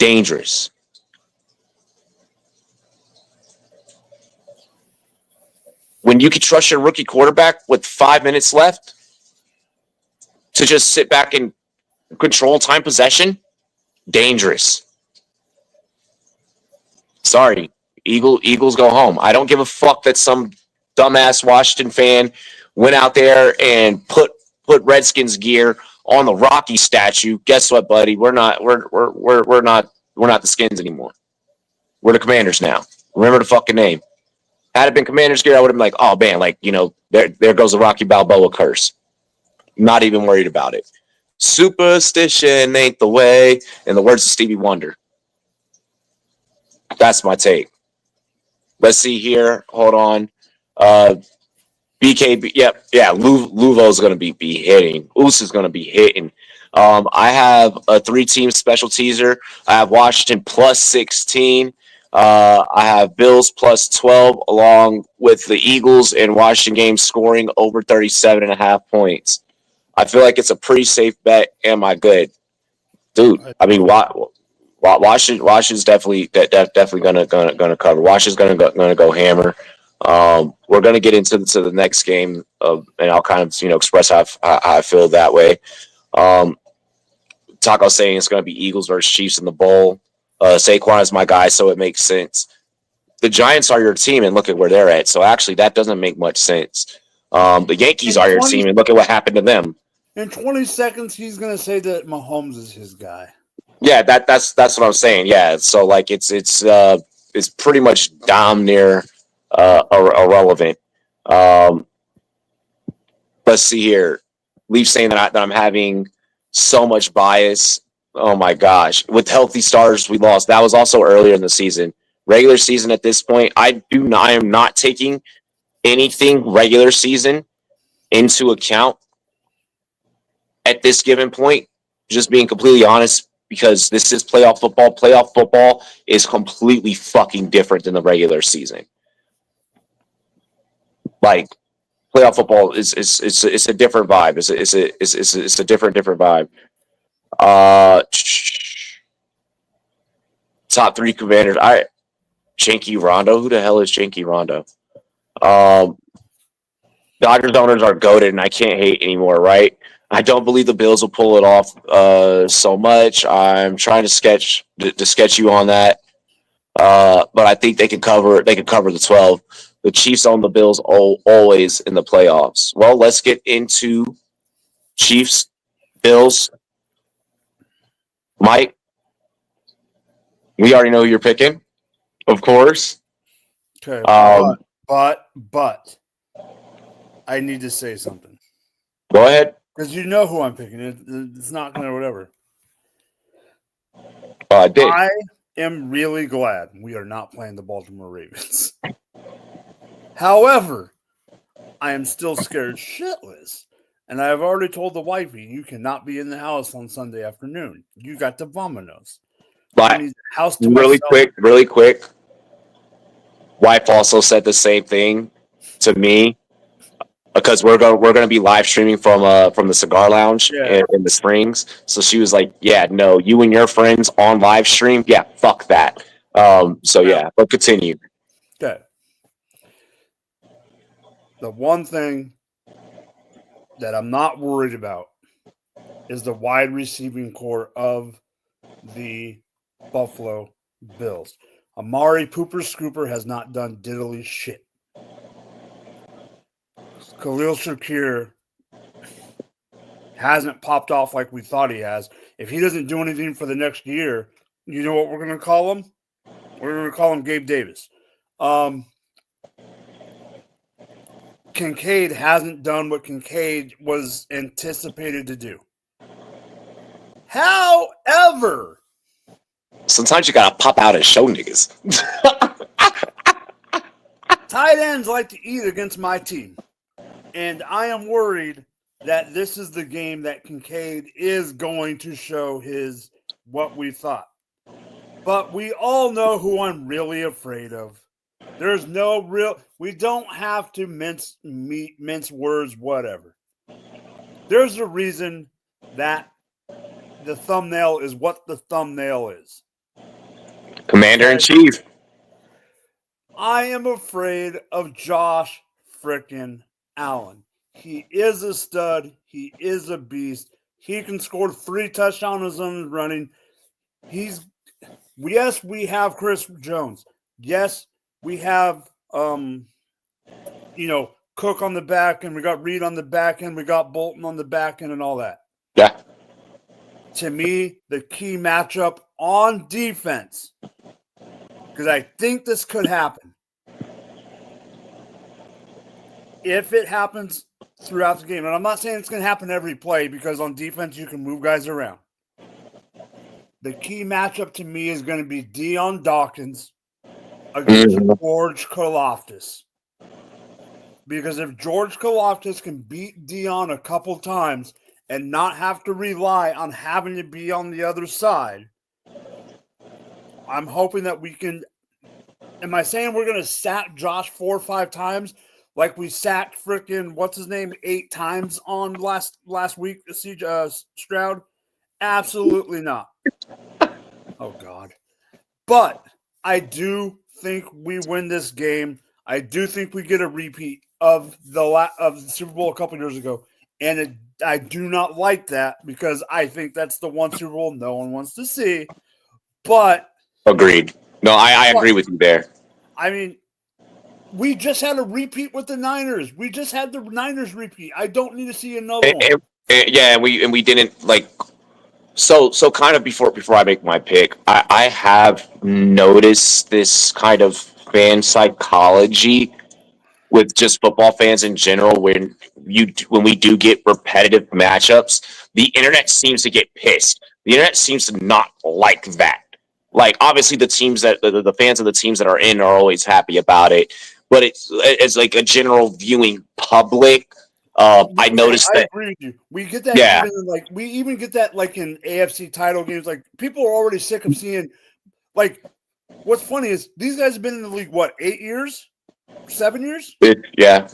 dangerous. When you can trust your rookie quarterback with 5 minutes left to just sit back and control time possession, dangerous. Sorry, Eagles go home. I don't give a fuck that some dumbass Washington fan went out there and put Redskins gear on the Rocky statue. Guess what, buddy? We're not the Skins anymore. We're the Commanders now. Remember the fucking name. Had it been Commanders gear, I would have been like, oh man, there goes the Rocky Balboa curse. Not even worried about it. Superstition ain't the way, in the words of Stevie Wonder. That's my take. Let's see here. Hold on. BKB. Yeah. Luvo's going to be hitting. Us is going to be hitting. I have a 3-team special teaser. I have Washington plus 16. I have Bills plus 12, along with the Eagles and Washington game scoring over 37.5 points. I feel like it's a pretty safe bet. Am I good, dude? I mean, Washington's definitely gonna cover. Washington's gonna go hammer. We're gonna get into the next game, and I'll kind of express how I feel that way. Taco saying it's gonna be Eagles versus Chiefs in the bowl. Saquon is my guy, so it makes sense. The Giants are your team, and look at where they're at. So actually, that doesn't make much sense. The Yankees are your team, and look at what happened to them. In 20 seconds, he's gonna say that Mahomes is his guy. Yeah, that's what I'm saying. Yeah, so like it's pretty much damn near irrelevant. Let's see here. Leaf saying that I'm having so much bias. Oh my gosh! With healthy stars we lost. That was also earlier in the season. Regular season at this point, I am not taking anything regular season into account at this given point. Just being completely honest, because this is playoff football. Playoff football is completely fucking different than the regular season. Like playoff football is a different vibe. It's a different vibe. Top 3 commanders. Janky Rondo. Who the hell is Janky Rondo? Dodgers owners are goated, and I can't hate anymore, right? I don't believe the Bills will pull it off so much. I'm trying to sketch you on that, but I think they can cover. They can cover the 12. The Chiefs own the Bills always in the playoffs. Well, let's get into Chiefs, Bills. Mike, we already know who you're picking, of course. Okay, but I need to say something. Go ahead. Because you know who I'm picking. It's not going to whatever. I did. I am really glad we are not playing the Baltimore Ravens. However, I am still scared shitless. And I have already told the wifey, you cannot be in the house on Sunday afternoon. You got the vominos. But house to really myself. quick. Wife also said the same thing to me. Because we're gonna be live streaming from the cigar lounge in the Springs. So she was like, "Yeah, no, you and your friends on live stream, yeah, fuck that." But continue. Okay. The one thing that I'm not worried about is the wide receiving core of the Buffalo Bills. Amari Pooper Scooper has not done diddly shit. Khalil Shakir hasn't popped off like we thought he has. If he doesn't do anything for the next year, you know what we're going to call him? We're going to call him Gabe Davis. Kincaid hasn't done what Kincaid was anticipated to do. However, sometimes you got to pop out and show niggas. Tight ends like to eat against my team. And I am worried that this is the game that Kincaid is going to show his what we thought. But we all know who I'm really afraid of. There's no real... We don't have to mince words, whatever. There's a reason that the thumbnail is what the thumbnail is. Commander-in-Chief. I am afraid of Josh frickin' Allen. He is a stud. He is a beast. He can score 3 touchdowns on his running. Yes, we have Chris Jones. Yes, we have Cook on the back end. We got Reed on the back end. We got Bolton on the back end and all that. Yeah. To me, the key matchup on defense, because I think this could happen. If it happens throughout the game, and I'm not saying it's going to happen every play because on defense you can move guys around. The key matchup to me is going to be Deion Dawkins against George Karlaftis. Because if George Karlaftis can beat Deion a couple times and not have to rely on having to be on the other side, I'm hoping that we can. Am I saying we're going to sack Josh 4 or 5 times like we sacked freaking what's his name 8 times on last week? Stroud? Absolutely not. Oh God! But I do think we win this game. I do think we get a repeat of the Super Bowl a couple years ago, and I do not like that because I think that's the one Super Bowl no one wants to see. But agreed. No, I agree with you there. I mean, we just had a repeat with the Niners. We just had the Niners repeat. I don't need to see another one. Yeah, and we didn't like. So kind of before I make my pick, I have noticed this kind of fan psychology with just football fans in general. When we do get repetitive matchups, the internet seems to get pissed. The internet seems to not like that. Like obviously the teams that the fans of the teams that are in are always happy about it, but it's like a general viewing public. I noticed that. I agree with you. We get that we even get that like in AFC title games. Like people are already sick of seeing. Like, what's funny is these guys have been in the league 8 years, 7 years. Yeah.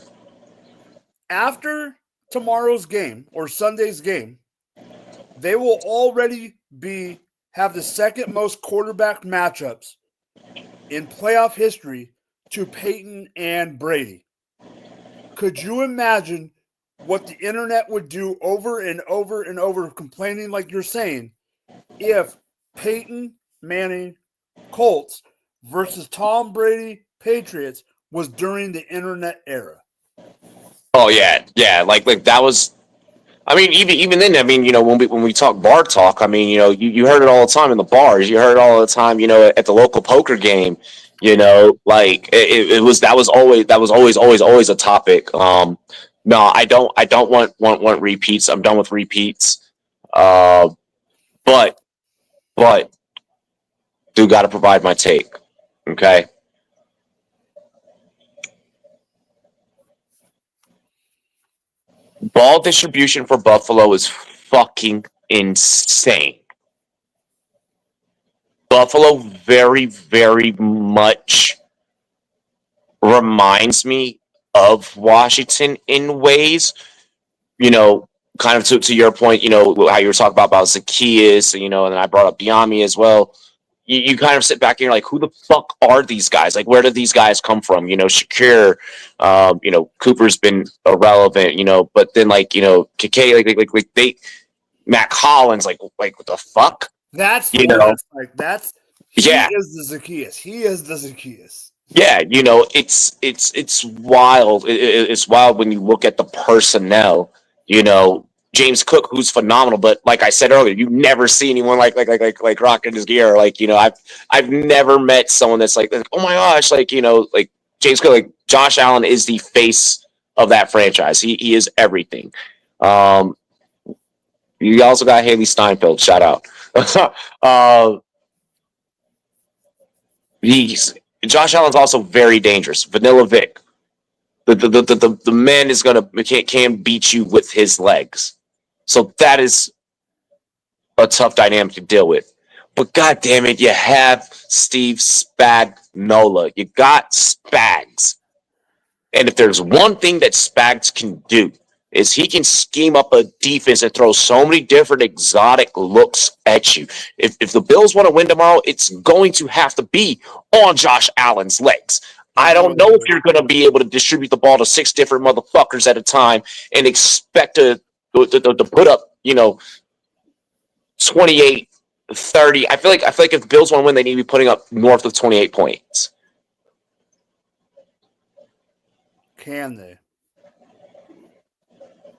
After tomorrow's game or Sunday's game, they will already have the second most quarterback matchups in playoff history to Peyton and Brady. Could you imagine what the internet would do over and over and over, complaining like you're saying, if Peyton Manning Colts versus Tom Brady Patriots was during the internet era? Oh yeah, like that was. I mean, even then, I mean, when we talk bar talk, I mean, you heard it all the time in the bars. You heard it all the time, at the local poker game. Like it was always a topic. No, I don't want repeats. I'm done with repeats. But do got to provide my take. Okay. Ball distribution for Buffalo is fucking insane. Buffalo very, very much reminds me of Washington in ways, kind of to your point, how you were talking about Zacchaeus, and then I brought up Diami as well. You kind of sit back and you're like, who the fuck are these guys? Like, where did these guys come from? Shakir, Cooper's been irrelevant, but then KK, like they, Matt Collins, like what the fuck? That's he is the Zacchaeus. He is the Zacchaeus. Yeah, it's wild. It's wild when you look at the personnel. James Cook, who's phenomenal, but like I said earlier, you never see anyone like rocking his gear. Like, I've never met someone that's like, oh my gosh, like James Cook, like Josh Allen is the face of that franchise. He is everything. You also got Haley Steinfeld, shout out. Josh Allen's also very dangerous. Vanilla Vic. The man is can beat you with his legs. So that is a tough dynamic to deal with. But God damn it, you have Steve Spagnuolo. You got Spags. And if there's one thing that Spags can do, is he can scheme up a defense and throw so many different exotic looks at you. If the Bills want to win tomorrow, it's going to have to be on Josh Allen's legs. I don't know if you're going to be able to distribute the ball to 6 different motherfuckers at a time and expect to put up, 28, 30. I feel like if the Bills want to win, they need to be putting up north of 28 points. Can they?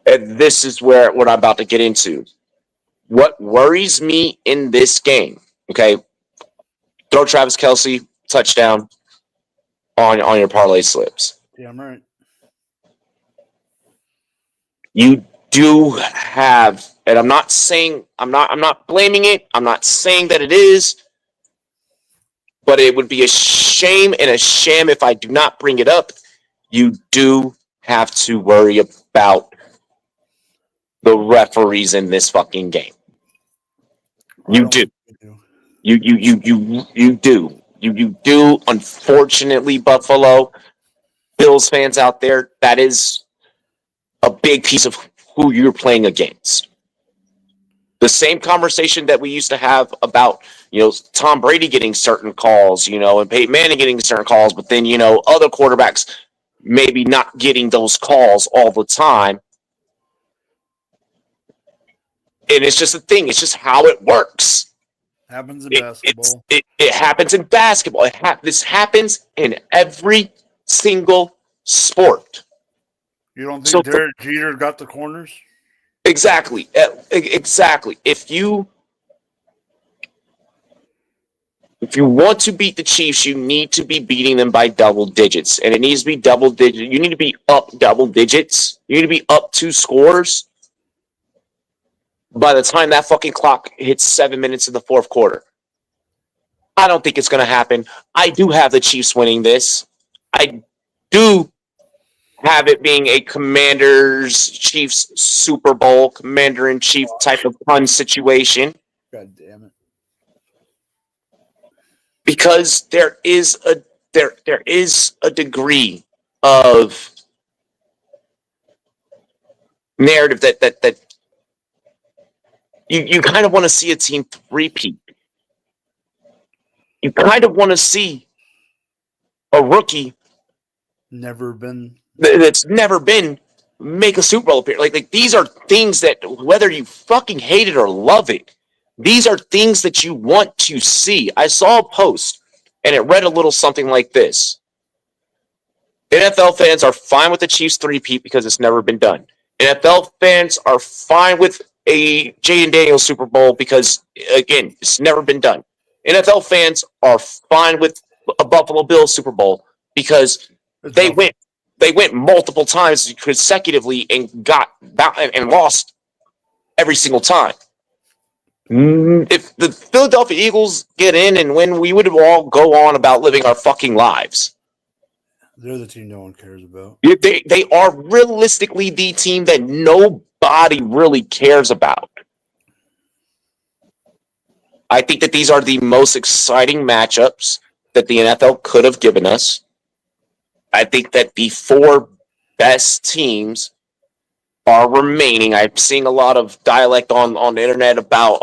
And this is what I'm about to get into. What worries me in this game, okay? Throw Travis Kelce, touchdown on your parlay slips. Yeah, I'm right. You do have, and I'm not blaming it. I'm not saying that it is, but it would be a shame and a sham if I do not bring it up. You do have to worry about the referees in this fucking game. You do. You do. You do. Unfortunately, Buffalo Bills fans out there, that is a big piece of who you're playing against. The same conversation that we used to have about, Tom Brady getting certain calls, and Peyton Manning getting certain calls, but then, other quarterbacks maybe not getting those calls all the time. And it's just a thing. It's just how it works. Happens in basketball. It happens in basketball. This happens in every single sport. You don't think Derek Jeter got the corners? Exactly. If you want to beat the Chiefs, you need to be beating them by double digits. And it needs to be double digits. You need to be up double digits. You need to be up 2 scores by the time that fucking clock hits 7 minutes in the fourth quarter. I don't think it's going to happen. I do have the Chiefs winning this. I do have it being a Commanders-Chiefs Super Bowl, Commander-in-Chief type of fun situation. God damn it. Because there is a degree of narrative that you kind of want to see a team three-peat. You kind of want to see a rookie that's never been make a Super Bowl appearance. Like these are things that, whether you fucking hate it or love it, these are things that you want to see. I saw a post, and it read a little something like this. NFL fans are fine with the Chiefs three-peat because it's never been done. NFL fans are fine with a Jaden Daniels Super Bowl because, again, it's never been done. NFL fans are fine with a Buffalo Bills Super Bowl because they went multiple times consecutively and lost every single time. If the Philadelphia Eagles get in and win, we would all go on about living our fucking lives. They're the team no one cares about. They are realistically the team that nobody really cares about. I think that these are the most exciting matchups that the NFL could have given us. I think that the 4 best teams are remaining. I'm seeing a lot of dialect on the internet about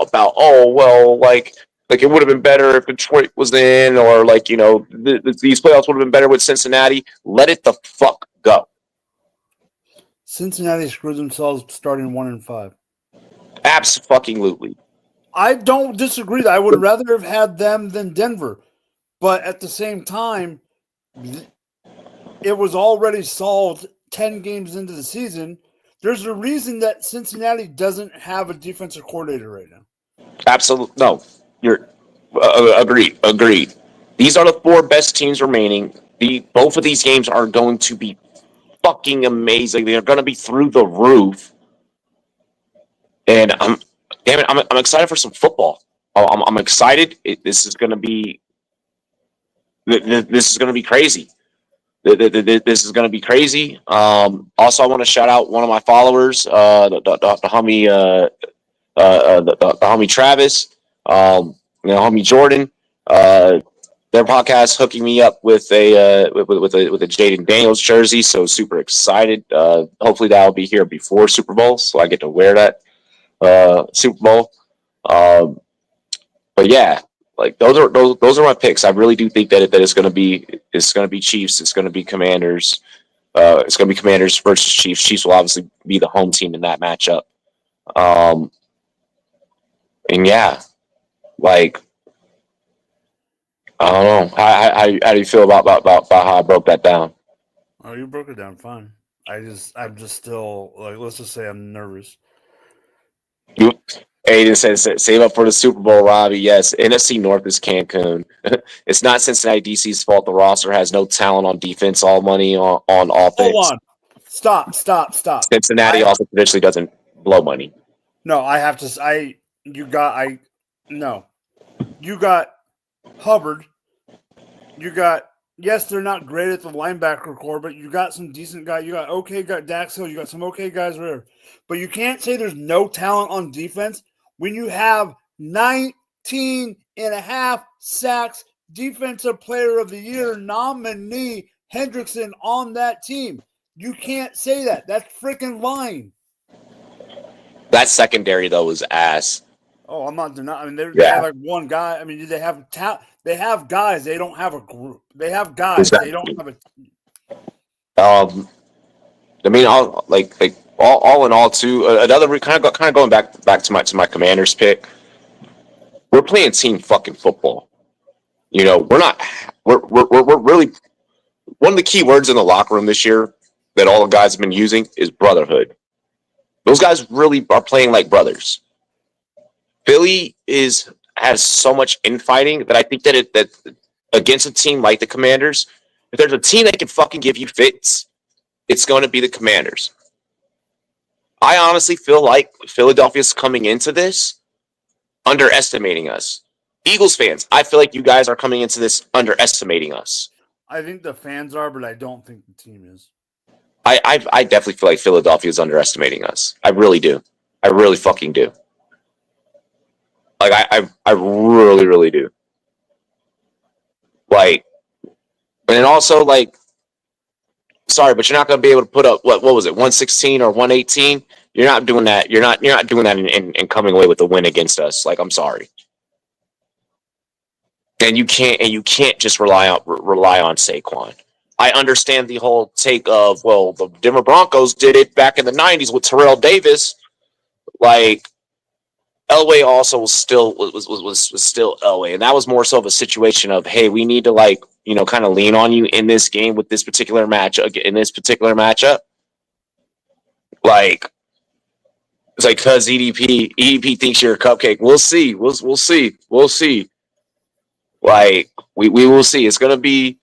it would have been better if Detroit was in, or these playoffs would have been better with Cincinnati. Let it the fuck go. Cincinnati screwed themselves starting 1-5. Absolutely. I don't disagree. I would rather have had them than Denver. But at the same time, it was already solved 10 games into the season. There's a reason that Cincinnati doesn't have a defensive coordinator right now. Absolutely. No, you're agreed. These are the 4 best teams remaining. Both of these games are going to be fucking amazing. They're going to be through the roof. And I'm excited for some football. I'm excited. This is going to be crazy. This is going to be crazy. Also, I want to shout out one of my followers, the homie, the homie Travis, homie Jordan. Their podcast hooking me up with a Jaden Daniels jersey, so super excited. Hopefully, that'll be here before Super Bowl, so I get to wear that Super Bowl. But yeah. Like those are my picks. I really do think that it's going to be Chiefs. It's going to be Commanders. It's going to be Commanders versus Chiefs. Chiefs will obviously be the home team in that matchup. And yeah, like I don't know. How do you feel about how I broke that down? Oh, you broke it down fine. I'm just still let's just say I'm nervous. Aiden says, save up for the Super Bowl, Robbie. Yes, NFC North is Cancun. It's not Cincinnati DC's fault. The roster has no talent on defense, all money on offense. Hold on. Stop. Cincinnati also traditionally doesn't blow money. No, I have to. You got Hubbard. You got yes, they're not great at the linebacker core, but you got some decent guys. You got Dax Hill. You got some okay guys there. But you can't say there's no talent on defense when you have 19.5 sacks, Defensive Player of the Year nominee Hendrickson on that team. You can't say that. That's freaking lying. That secondary, though, was ass. Oh, I'm not denying. I mean, they have like one guy. I mean, they have They have guys. They don't have a group. They have guys. Exactly. They don't have a team. I mean, all in all, too. Another kind of going back to my Commanders pick. We're playing team fucking football. You know, we're really one of the key words in the locker room this year that all the guys have been using is brotherhood. Those guys really are playing like brothers. Philly has so much infighting that I think that against a team like the Commanders, if there's a team that can fucking give you fits, it's going to be the Commanders. I honestly feel like Philadelphia's coming into this underestimating us. Eagles fans, I feel like you guys are coming into this underestimating us. I think the fans are, but I don't think the team is. I definitely feel like Philadelphia is underestimating us. I really do. I really fucking do. Like I really, really do. Like, and also like, sorry, but you're not going to be able to put up what was it, 116 or 118? You're not doing that. You're not doing that and coming away with a win against us. Like, I'm sorry. And you can't just rely on Saquon. I understand the whole take of, well, the Denver Broncos did it back in the 90s with Terrell Davis. Like, Elway also was still Elway, and that was more so of a situation of, hey, we need to kind of lean on you in this game with this particular matchup. Like, it's like because EDP thinks you're a cupcake. We'll see. We'll see. Like we will see. It's gonna be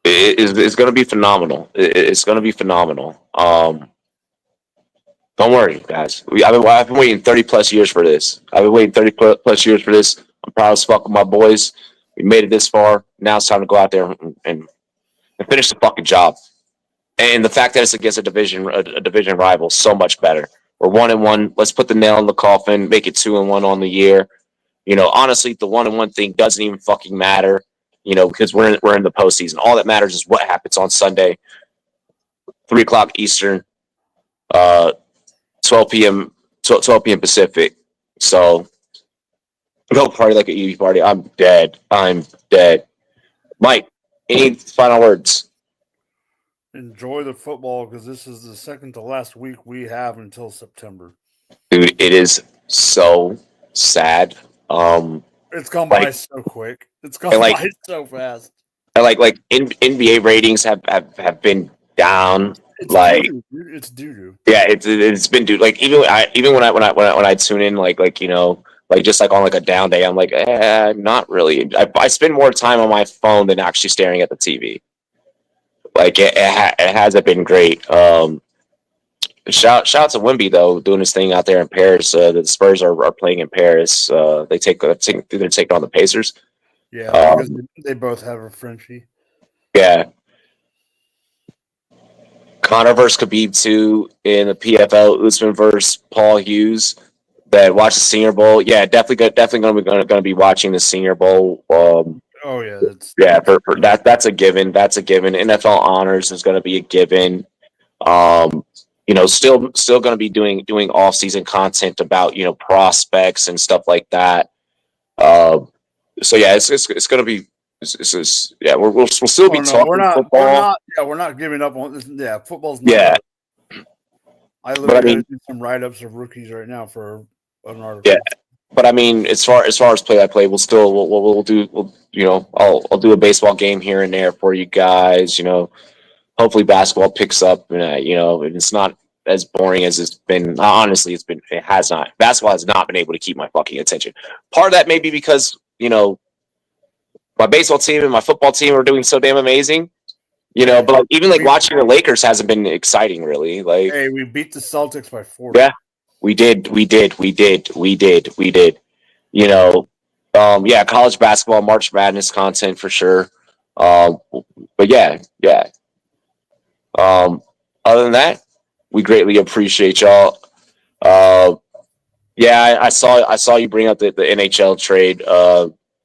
it's gonna be phenomenal. It's gonna be phenomenal. Don't worry, guys. I've been waiting 30 plus years for this. I'm proud as fuck of my boys. We made it this far. Now it's time to go out there and finish the fucking job. And the fact that it's against a division rival, so much better. We're 1-1. Let's put the nail in the coffin. Make it 2-1 on the year. You know, honestly, the 1-1 thing doesn't even fucking matter. You know, because we're in the postseason. All that matters is what happens on Sunday, 3:00 Eastern, 12 p.m. Pacific. So don't party like an EV party. I'm dead. Mike, any final words? Enjoy the football because this is the second to last week we have until September. Dude, it is so sad. It's gone by so quick. It's gone by so fast. And NBA ratings have been down. It's doo-doo. Yeah, it's been due. Like even when I tune in, you know, like just like on like a down day, I'm like, not really. I spend more time on my phone than actually staring at the TV. Like it hasn't been great. Shout out to Wemby though, doing his thing out there in Paris. The Spurs are playing in Paris. They're taking on the Pacers. Yeah, because they both have a Frenchie. Yeah. Conor versus Khabib 2 in the PFL. Usman versus Paul Hughes. That watch the Senior Bowl. Yeah, definitely going to be watching the Senior Bowl. Oh yeah, that's a given. That's a given. NFL honors is going to be a given. You know, still going to be doing off season content about, you know, prospects and stuff like that. So yeah, it's going to be. We'll still be talking football. We're not giving up on this. Yeah, football's not. Yeah. I literally do some write-ups of rookies right now for an article. Yeah, but I mean, as far as play-by-play, we'll do you know, I'll do a baseball game here and there for you guys. You know, hopefully basketball picks up, and you know, it's not as boring as it's been. Honestly, it has not. Basketball has not been able to keep my fucking attention. Part of that may be because, you know, my baseball team and my football team are doing so damn amazing, you know. But even watching the Lakers hasn't been exciting, really. Like, hey, we beat the Celtics by 40. Yeah, we did. You know, college basketball, March Madness content for sure. But yeah. Other than that, we greatly appreciate y'all. Yeah, I saw you bring up the NHL trade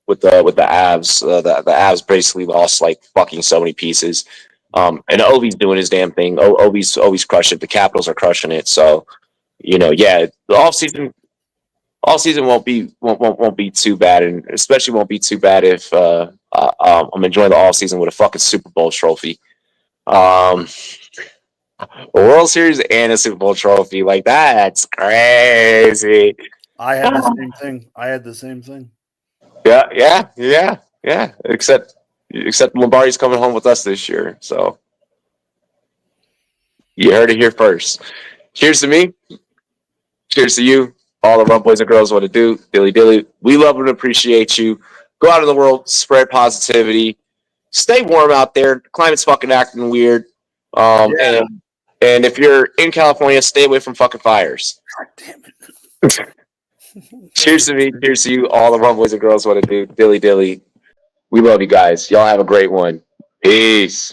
with the Avs. The Avs basically lost like fucking so many pieces. And Ovi's doing his damn thing. Ovi's crushing it. The Capitals are crushing it. So, yeah, the off season won't be too bad, and especially won't be too bad if I'm enjoying the off season with a fucking Super Bowl trophy. A World Series and a Super Bowl trophy, like that's crazy. I had the same thing. Yeah. Except Lombardi's coming home with us this year, so you heard it here first. Cheers to me. Cheers to you. All the Rumboyz and girls want to do. Dilly dilly. We love and appreciate you. Go out in the world, spread positivity. Stay warm out there. The climate's fucking acting weird. And if you're in California, stay away from fucking fires. God damn it. Cheers to me. Cheers to you. All the Rumboyz and girls want to do. Dilly dilly. We love you guys. Y'all have a great one. Peace.